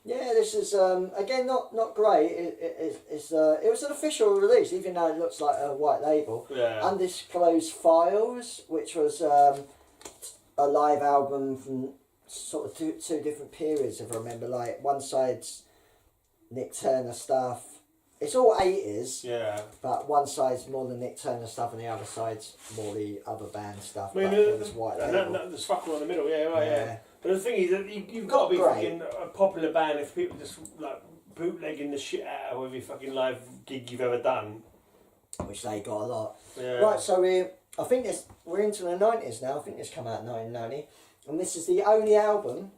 Yeah, this is again not great. It was an official release, even though it looks like a white label. Yeah. Undisclosed Files, which was a live album from sort of two different periods, if I remember. Like one side's Nick Turner stuff. It's all 80s. Yeah. But one side's more the Nick Turner stuff, and the other side's more the other band stuff. I mean, it's white label. There's fuck all in the middle. Yeah, right. Yeah. But the thing is that you've got to be fucking a popular band if people just like bootlegging the shit out of every fucking live gig you've ever done. Which they got a lot. Yeah. Right, so I think we're into the 90s now. I think this came out in 1990, and this is the only album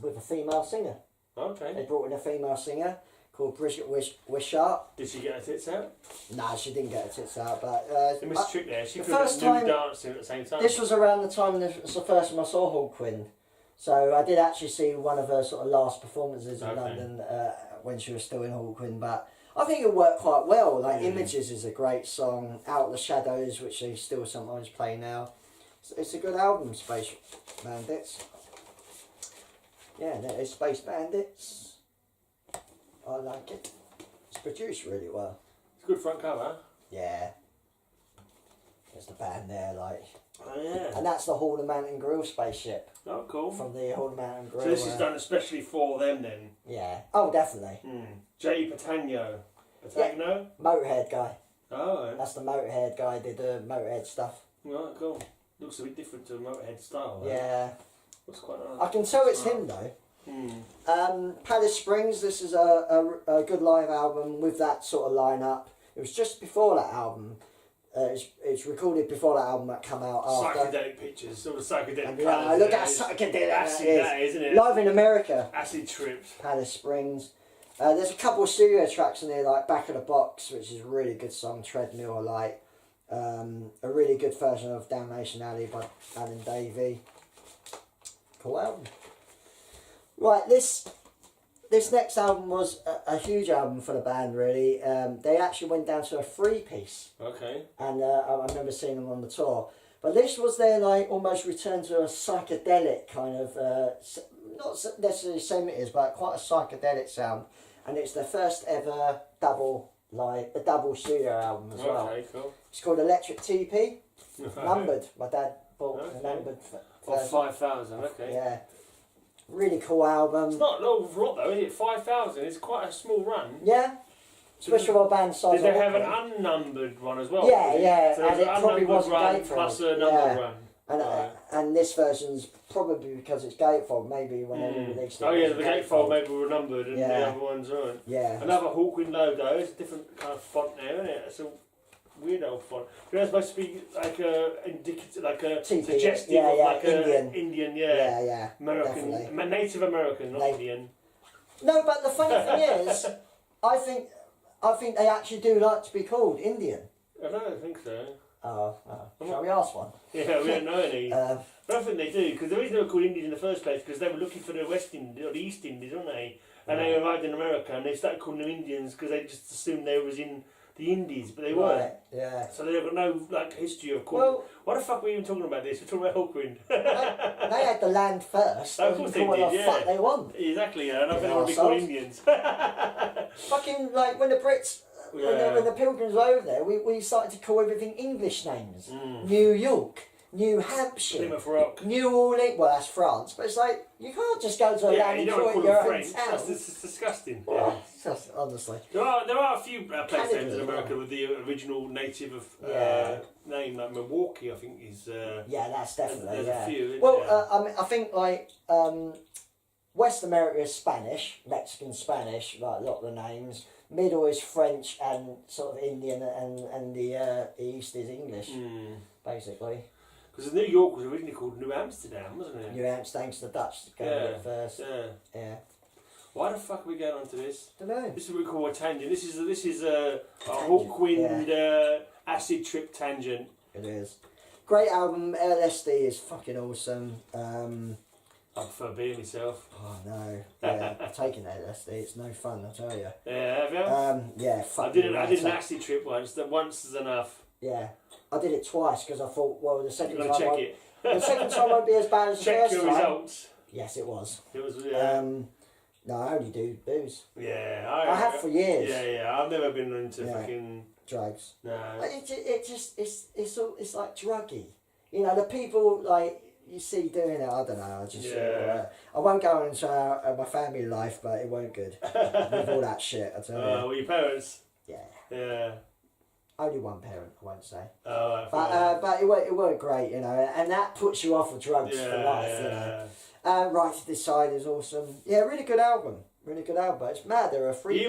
with a female singer. Okay. They brought in a female singer called Bridget Wishart. Did she get her tits out? No, she didn't get her tits out, but they missed a trick there. She the could have first been time- dancing at the same time. this was around the time it was the first time I saw Hawkwind. So I did actually see one of her sort of last performances in London when she was still in Hawkwind, but I think it worked quite well. Like Images is a great song, Out of the Shadows, which they still sometimes play now. It's a good album, Space Bandits. Yeah, that is Space Bandits. I like it. It's produced really well. It's a good front cover. Yeah. There's the band there, like. Oh yeah. And that's the Hall and Mountain Grill spaceship. Oh, cool. From the Hall and Mountain Grill. So this is done especially for them then? Yeah. Oh, definitely. J. Patagno. Patagno? Motorhead guy. Oh, yeah. That's the Motorhead guy, did the Motorhead stuff. Right, cool. Looks a bit different to Motorhead style, though. Yeah. Looks quite nice. I can tell it's him, though. Palace Springs, this is a good live album with that sort of lineup. It was just before that album. It's recorded before that album that came out after. Psychedelic pictures, sort of psychedelic Yeah, look at how psychedelic acid that is, isn't it? Live in America. Acid tripped. Palace Springs. There's a couple of studio tracks in there, like Back of the Box, which is a really good song, Treadmill I like. A really good version of Damnation Alley by Alan Davey. Cool album. Right, this next album was a huge album for the band, really. They actually went down to a 3-piece. Okay. And I remember seeing them on the tour. But this was their, like, almost return to a psychedelic kind of, not necessarily same it is, but quite a psychedelic sound. And it's their first ever double studio album as well. Okay, cool. It's called Electric TP, numbered. My dad bought the numbered version. 5,000, okay. Yeah. Really cool album. It's not an awful lot though, is it? 5,000, it's quite a small run. Yeah. Especially for a band size. Did they have an unnumbered one as well? Yeah. So and it probably wasn't gatefold. Plus a numbered run. And this version's probably because it's gatefold, maybe when they released it. Oh yeah, the gatefold maybe were numbered and the other ones aren't. Yeah. Another Hawkwind logo, it's a different kind of font now, isn't it? It's a weird old font. It's supposed to be like a indicative, like a TP, suggestive of like Indian, yeah. American, definitely. Native American, not Indian. No, but the funny thing is, I think they actually do like to be called Indian. I don't think so. Oh. Shall we ask one? Yeah, we don't know any. But I think they do, because the reason they were called Indians in the first place, because they were looking for the West Indies, or the East Indies, weren't they? And they arrived in America, and they started calling them Indians, because they just assumed they was in the Indies, but they weren't. Yeah. So they've got no history of calling. Well, why the fuck were we even talking about this? We're talking about Hawkwind. They had the land first. Of course they did, the fuck they want. Exactly, yeah. And I think they want to be called Indians. Fucking, like, when the Brits... When the Pilgrims were over there, we started to call everything English names. New York, New Hampshire, Plymouth Rock, New Orleans. Well, that's France, but it's like you can't just go to a land and call it your own town. It's disgusting. Honestly, there are a few place names in America with the original native of name, like Milwaukee. I think is. Yeah, that's definitely. There's a few. Well, I mean, I think like West America is Spanish, Mexican Spanish, like a lot of the names. Middle is French and sort of Indian, and the East is English, basically. Because New York was originally called New Amsterdam, wasn't it? New Amsterdam's the Dutch going at first. Yeah. Why the fuck are we going on to this? Don't know. This is what we call a tangent. This is a Hawkwind acid trip tangent. It is. Great album. LSD is fucking awesome. I prefer being myself. Oh no. Yeah, I've taken LSD. It's no fun, I tell you. Yeah, have you? Yeah, fucking I did an acid trip once. That once is enough. Yeah. I did it twice because I thought, well, the second time check it. the second time won't be as bad as the check first your time. results. Yes, it was. It was. No, I only do booze. Yeah, I have for years. Yeah. I've never been into fucking drugs. No. It's like druggy. You know, the people like you see doing it. I don't know. I just I won't go into my family life, but it weren't good with all that shit. I tell you. Were your parents? Yeah. Yeah. Only one parent, I won't say. Oh, but it weren't great, you know, and that puts you off of drugs for life, you know. Right to Decide is awesome. Yeah, really good album. Really good album. It's mad. There are three.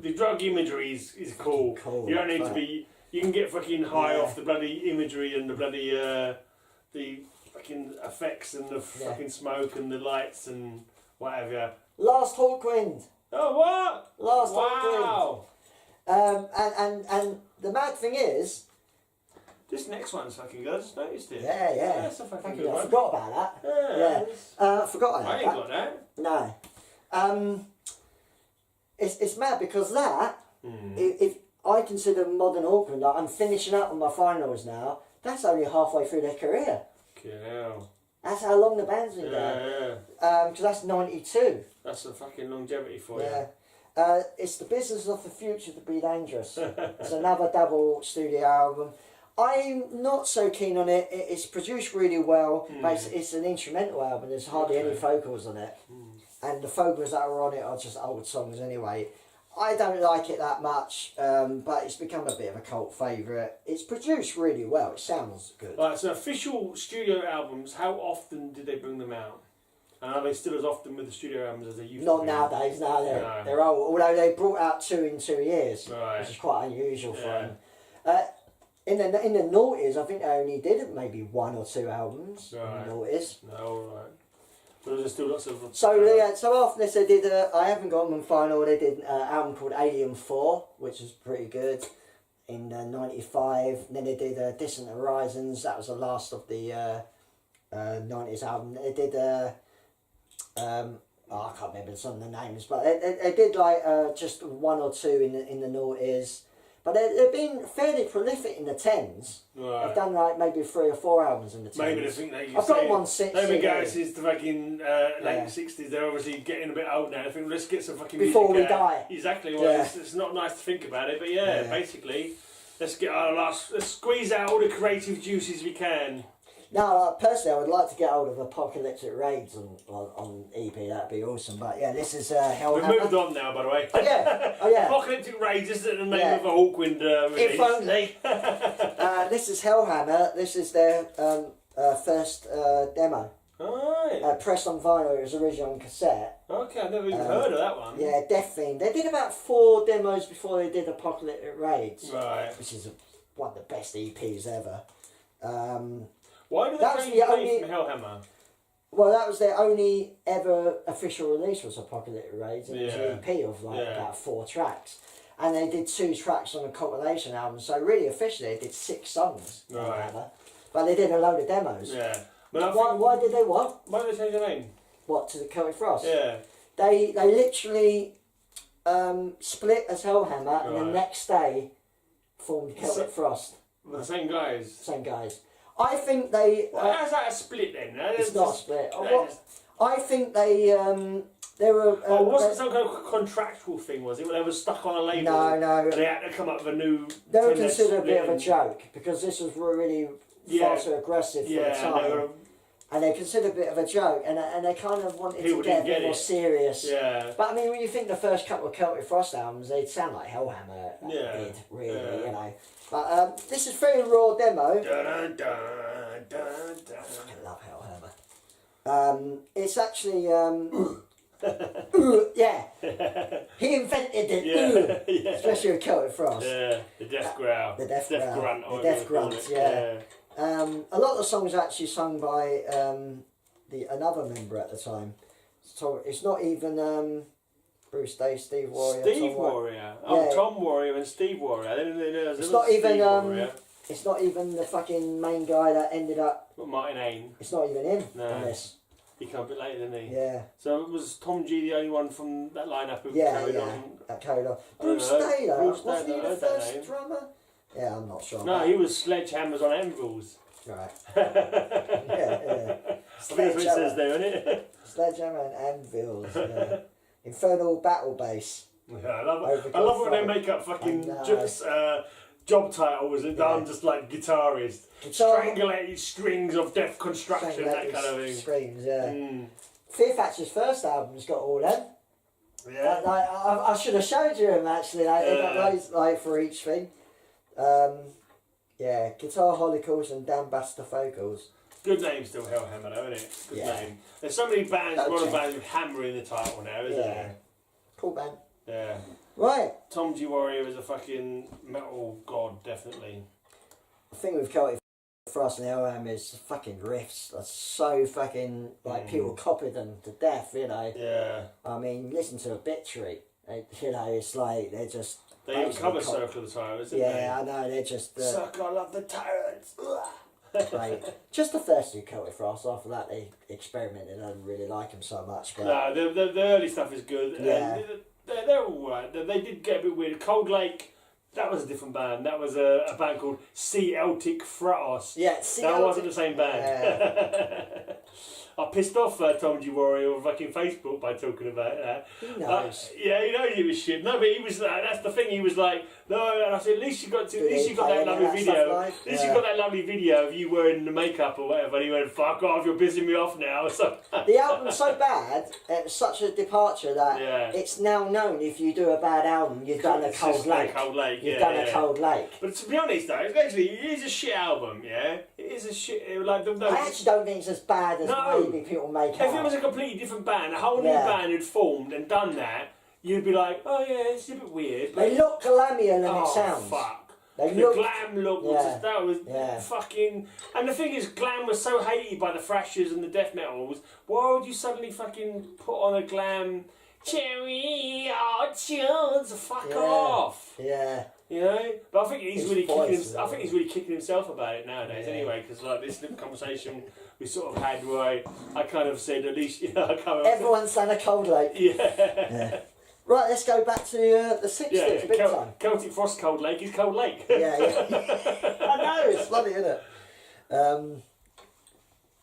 The drug imagery is cool. You don't need to be. You can get fucking high off the bloody imagery and the bloody the fucking effects and the fucking smoke and the lights and whatever. Last Hawkwind. Oh what? Last Hawkwind. And the mad thing is, this next one's fucking good. I just noticed it. Yeah. That's a fucking good one. I forgot about that. Yeah. I forgot about that. I ain't got that. No. It's mad because that, if I consider modern Hawkwind, like I'm finishing up on my finals now, that's only halfway through their career. Yeah. That's how long the band's been going. Because that's 92. That's a fucking longevity for you. It's the business of the future to be dangerous. It's another double studio album. I'm not so keen on it. It's produced really well, but it's an instrumental album. There's hardly any vocals on it, and the vocals that are on it are just old songs anyway. I don't like it that much, but it's become a bit of a cult favourite. It's produced really well. It sounds good. Right, so official studio albums. How often did they bring them out? And are they still as often with the studio albums as they used to? Not nowadays. No, they're old. Although they brought out 2 in 2 years, which is quite unusual for them. In the noughties, I think they only did maybe 1 or 2 albums. In the noughties. No, right. But there's still lots of. So after this, they did. I haven't got them on final. They did an album called Alien 4, which was pretty good. In '95, then they did Distant Horizons. That was the last of the '90s album. They did. I can't remember some of the names, but they did like just 1 or 2 in the noughties. But they've been fairly prolific in the 10s. Right. I've done like maybe 3 or 4 albums in the 10s. Maybe they think they can I've got 1 6. They've been going since the fucking late 60s. They're obviously getting a bit old now. I think let's get some fucking before music we out. die. Exactly. Well, it's not nice to think about it, but basically, let's get let's squeeze out all the creative juices we can. Now, personally, I would like to get hold of Apocalyptic Raids on EP. That'd be awesome. But yeah, this is Hellhammer. We've moved on now, by the way. Oh yeah. Apocalyptic Raids isn't the name of a Hawkwind release. If only. This is Hellhammer. This is their first demo. Alright. Pressed on vinyl. It was originally on cassette. Okay, I've never even heard of that one. Yeah, Death Fiend. They did about 4 demos before they did Apocalyptic Raids. Right. Which is one of the best EPs ever. Why did they change the name from Hellhammer? Well, that was their only ever official release, was Apocalyptic Raids. It was an EP of about 4 tracks. And they did 2 tracks on a compilation album. So really officially they did 6 songs. Right. But they did a load of demos. Yeah. Why did they what? Why did they change the name? What, to the Celtic Frost? Yeah. They literally split as Hellhammer and the next day formed Celtic Frost. The same guys? Same guys. I think they... how's that a split then? It's not a split. I think they were... wasn't it some kind of contractual thing, was it? Where they were stuck on a label? No. And they had to come up with a new... They were considered a bit of a joke, because this was really far too aggressive for the time. And they considered a bit of a joke, and they kind of wanted to get a bit more serious. Yeah. But I mean, when you think the first couple of Celtic Frost albums, they'd sound like Hellhammer did, really, you know. But this is a very raw demo. I fucking love Hellhammer. It's actually Yeah. He invented it. Yeah. Especially with Celtic Frost. Yeah, the death growl. The death growl. grunt. The death grunt, yeah. A lot of the songs are actually sung by another member at the time. So it's not even Bruce Day, Steve Warrior. Steve Warrior. Oh, yeah. Tom Warrior and Steve Warrior. I didn't know there was Warrior. It's not even the fucking main guy that ended up. What, Martin Ain? It's not even him. No. On this. He came a bit later, didn't he? Yeah. So was Tom G the only one from that lineup who carried on? That carried on. Bruce Day, wasn't he the first drummer? Yeah, I'm not sure. No, he was Sledgehammers on anvils. Right. yeah. I think that's what it says there, isn't it? Sledgehammer and anvils. Yeah. Infernal Battle Bass. Yeah, I love it when they make up fucking job titles and I'm just like guitarist. Strangulated strings of Death Construction, that kind of thing. Strings, yeah. Fear Factor's first album's got all them. Yeah. I should have showed you them actually. They got those for each thing. Yeah, Guitar Holocaust and Dan Buster vocals. Good name still, Hellhammer though, isn't it? Good name. There's so many bands, modern bands with Hammer in the title now, isn't there? Cool band. Yeah. Right. Tom G. Warrior is a fucking metal god, definitely. The thing with Celtic Frost and Hellhammer is the fucking riffs. That's so fucking, people copied them to death, you know. Yeah. I mean, listen to Obituary. You know, it's like, they're just... They even cover Circle of the Tyrants, didn't they? Yeah, I know, they're just... Circle of the Tyrants! Right. Just the first two Celtic Frost. After that, they experimented. I didn't really like them so much. But no, the early stuff is good. Yeah. They're all right. They did get a bit weird. Cold Lake, that was a different band. That was a band called Celtic Frost. Yeah, that wasn't the same band. Yeah. I pissed off Tom G. Warrior on fucking Facebook by talking about that. He knows. Yeah, he knows he was shit. No, but he was. That's the thing. He was like, no. And I said, at least you got that lovely video. At least you got that lovely video of you wearing the makeup or whatever. And he went, "Fuck off! You're pissing me off now." So the album's so bad. It's such a departure that it's now known if you do a bad album, you've done a Cold Lake. You've done a Cold Lake. But to be honest, though, it is a shit album. Yeah, it is a shit. Like I actually don't think it's as bad as maybe people make out. If it was a completely different band, a whole new band had formed and done that, you'd be like, oh yeah, it's a bit weird. But they look glamier than it sounds. Fuck. The glam look was fucking... And the thing is, glam was so hated by the thrashers and the death metals. Why would you suddenly fucking put on a glam... Cherry Orchards, fuck off. Yeah. You know, but I think he's really kicking himself about it nowadays. Anyway, because like this little conversation we sort of had where I kind of said at least everyone's done a Cold Lake. Yeah. Right, let's go back to the 60s. Yeah, big time. Celtic Frost Cold Lake is Cold Lake. Yeah. I know, it's funny, isn't it?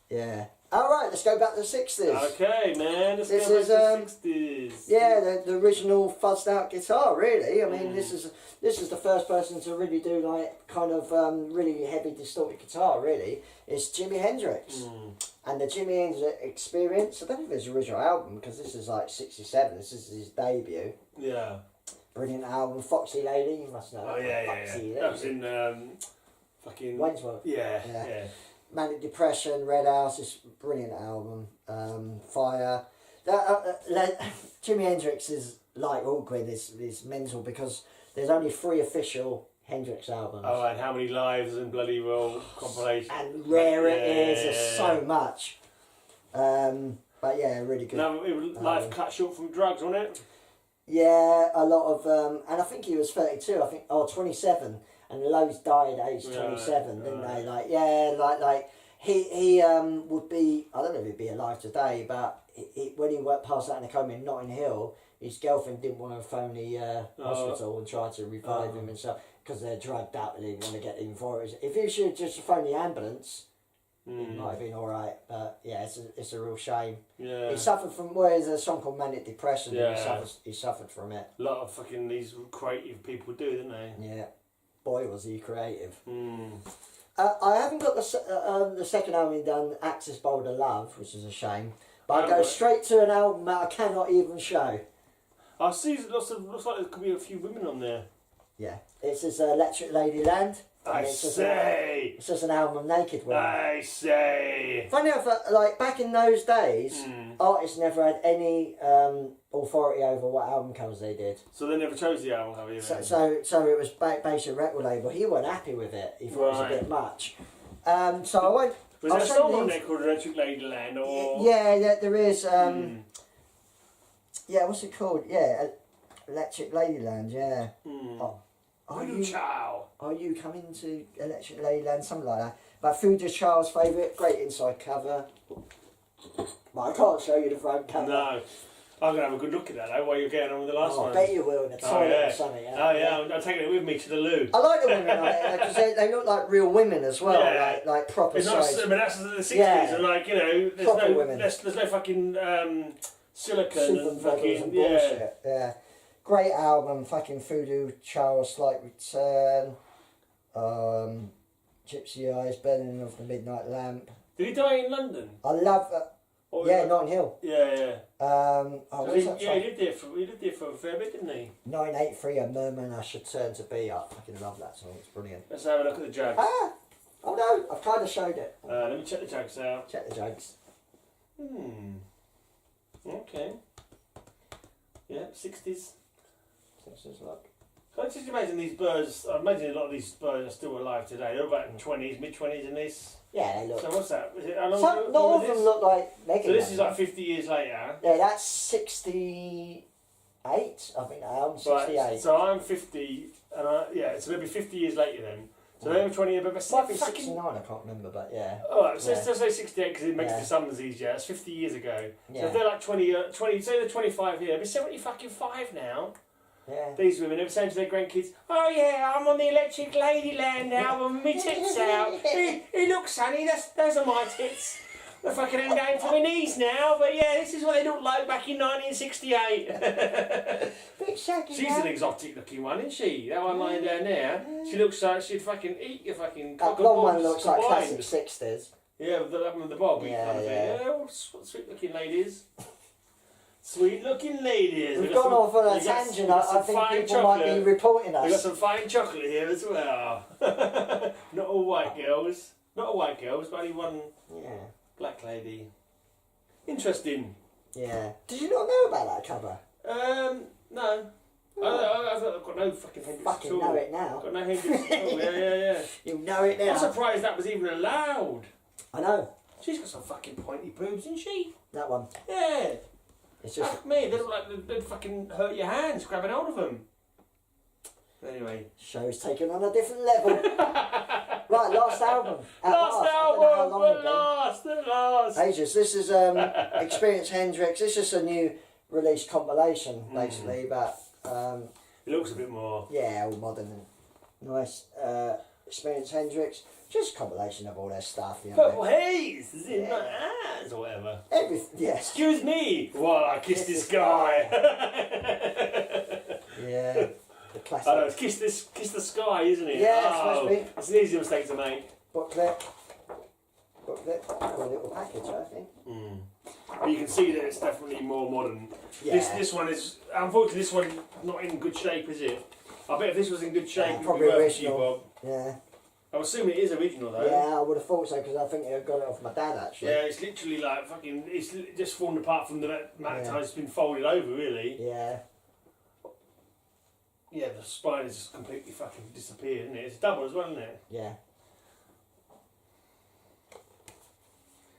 Yeah. All right, let's go back to the 60s. Okay, man. Let's go back to the 60s. Yeah, the original fuzzed out guitar, really. I mean, this is the first person to really do like kind of really heavy distorted guitar. Really, it's Jimi Hendrix, and the Jimi Hendrix Experience. I don't know if it's his original album because this is like '67. This is his debut. Yeah. Brilliant album, Foxy Lady. You must know. Oh yeah. That was in fucking Wainsworth. Yeah. Manic Depression, Red House, this brilliant album. Fire. Jimi Hendrix is like awkward, is mental because there's only 3 official Hendrix albums. Oh, and how many lives and bloody well compilations. And rare it is, there's so much. But yeah, really good. No, life cut short from drugs, wasn't it? Yeah, a lot of, and I think he was 32, 27. And Lowe's died at age 27, didn't they? Like he would be, I don't know if he'd be alive today, but when he went past that in a coma in Notting Hill, his girlfriend didn't want to phone the hospital and try to revive him and stuff because they're drugged up and they didn't want to get him for it. If he should just phone the ambulance, it might have been alright. But yeah, it's a real shame. Yeah. He suffered from, there's a song called Manic Depression, and he suffered from it. A lot of fucking these creative people do, don't they? Yeah. Boy, was he creative. I haven't got the second album done, Axis Boulder Love, which is a shame. But I go straight to an album that I cannot even show. I see looks like there could be a few women on there. Yeah. It's this Electric Ladyland. I say. It's just an album of naked women. I say. Funny enough, like back in those days, artists never had any authority over what album covers they did. So they never chose the album cover. So it was based on record label. He wasn't happy with it. He thought it was a bit much. So I won't. Was there a song on there called Electric Ladyland or? Yeah, there is. Yeah, what's it called? Yeah, Electric Ladyland. Yeah. Are you coming to Electric Ladyland? Something like that. But Food is Child's favourite. Great inside cover. But I can't show you the front cover. No. I'm going to have a good look at that though while you're getting on with the last one. I bet you will in the toilet or something. I'm taking it with me to the loo. I like the women because they look like real women as well, like proper size. I mean, that's the 60s and like, you know, there's no fucking silicone and fucking bullshit. Yeah. Great album, fucking Voodoo Child, Slight Return, Gypsy Eyes, Burning of the Midnight Lamp. Did he die in London? I love that. Notting Hill. Yeah. He lived there for a fair bit, didn't he? 983, A Merman I Should Turn to Be. I fucking love that song, it's brilliant. Let's have a look at the jugs. Oh no, I've kind of showed it. Let me check the jugs out. Check the jugs. Okay. Yeah, 60s. Look. So I just imagine these birds, I imagine a lot of these birds are still alive today. They're about in 20s, mid-20s in this. Yeah, they look. So what's that? Is it, how long Not all of them look like Megan. So this is like 50 years later? Yeah, that's 68, I think I'm 68. Right, so I'm 50, and so maybe 50 years later then. So they were 20 years, but might be 69, I can't remember, but yeah. Alright, so let's just say 68 because it makes the sums easier. That's 50 years ago. So if they're like 20, say they're 25 here, they're 75 now. Yeah. These women are saying to their grandkids, "Oh yeah, I'm on the Electric Ladyland album, my tits out. Hey, look, Sonny, those are my tits. They're fucking going for my knees now, but yeah, this is what they looked like back in 1968. She's an exotic looking one, isn't she? That one lying down there. She looks like she'd fucking eat your fucking cock and balls. That one looks combined. like classic 60s. Yeah, with the bob kind of thing. Yeah, sweet looking ladies. Sweet looking ladies. We've gone off on a tangent. I think people might be reporting us. We've got some fine chocolate here as well. Not all white girls. Not all white girls, but only one black lady. Interesting. Yeah. Did you not know about that cover? No. I've got no fucking Hendrix fucking at all. know it now. Got no Hendrix at all. Yeah. You know it now. I'm surprised that was even allowed. I know. She's got some fucking pointy boobs, isn't she? That one. Yeah. It's just Fuck me, they look like they'd fucking hurt your hands grabbing hold of them. Anyway. Show's taken on a different level. Right, last album. Last. Ages. This is Experience Hendrix. This is a new release compilation, basically, but it looks a bit more. Yeah, all modern and nice. Experience Hendrix. Just a compilation of all their stuff, you know. Purple haze is in my eyes or whatever. Everything, yes. Excuse me while I kiss this guy. Yeah, the classic. I know, it's kiss the sky, isn't it? Yeah, it's supposed to be. It's an easy mistake to make. Booklet. A little package, I think. But you can see that it's definitely more modern. Yeah. This one is, unfortunately, this one not in good shape, is it? I bet if this was in good shape, it'd probably be worth original. you, Bob. Yeah. I would assume it is original though. Yeah, I would have thought so because I think I got it off my dad actually. Yeah, it's literally like fucking. It's just fallen apart from the amount of time it's been folded over, really. Yeah. Yeah, the spine has completely fucking disappeared, isn't it? It's double as well, isn't it? Yeah.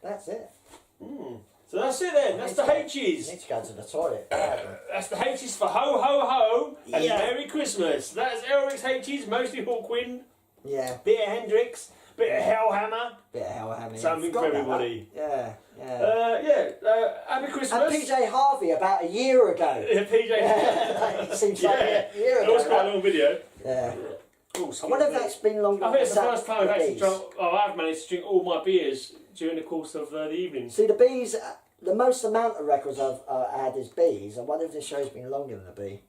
That's it. So that's it then. That's the H's. Need to go to the toilet. That's the H's for ho ho ho and Merry Christmas. That's Elric's H's, mostly Hawkwind. Yeah. Bit of Hendrix, bit of Hellhammer. Something for everybody. Yeah. Happy Christmas. And PJ Harvey about a year ago. Yeah, PJ. It seems like a year ago. It was quite a long video. Yeah. Oh, I wonder if that's been longer. I think it's the first time I've actually I've managed to drink all my beers during the course of the evening. See, the bees, the most amount of records I've had is bees. I wonder if this show's been longer than a bee.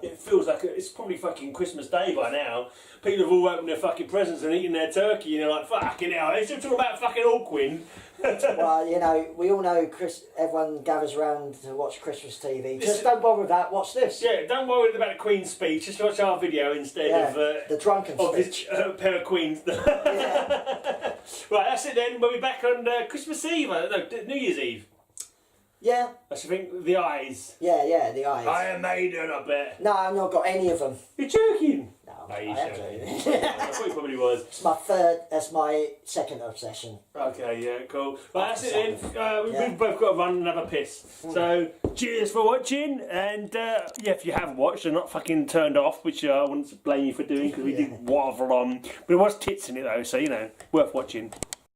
It feels like it's probably fucking Christmas Day by now. People have all opened their fucking presents and eaten their turkey, and you're like, fucking hell, they're still talking about fucking Alcuin. Well, you know, we all know everyone gathers around to watch Christmas TV. Just don't bother with that, watch this. Yeah, don't worry about the Queen's speech, just watch our video instead of... the drunken of speech. This pair of Queens. Yeah. Right, that's it then. We'll be back on Christmas Eve. No, New Year's Eve. Yeah. I should think the eyes. Yeah, the eyes. Iron Maiden, I bet. No, I've not got any of them. You're joking? No, I I am joking. joking. I thought you probably was. That's my second obsession. Okay, yeah, cool. Well, that's it then. We've both got to run and have a piss. So, cheers for watching. And, yeah, if you have watched and not fucking turned off, which I wouldn't blame you for doing because we did waffle on. But it was tits in it though, so, you know, worth watching.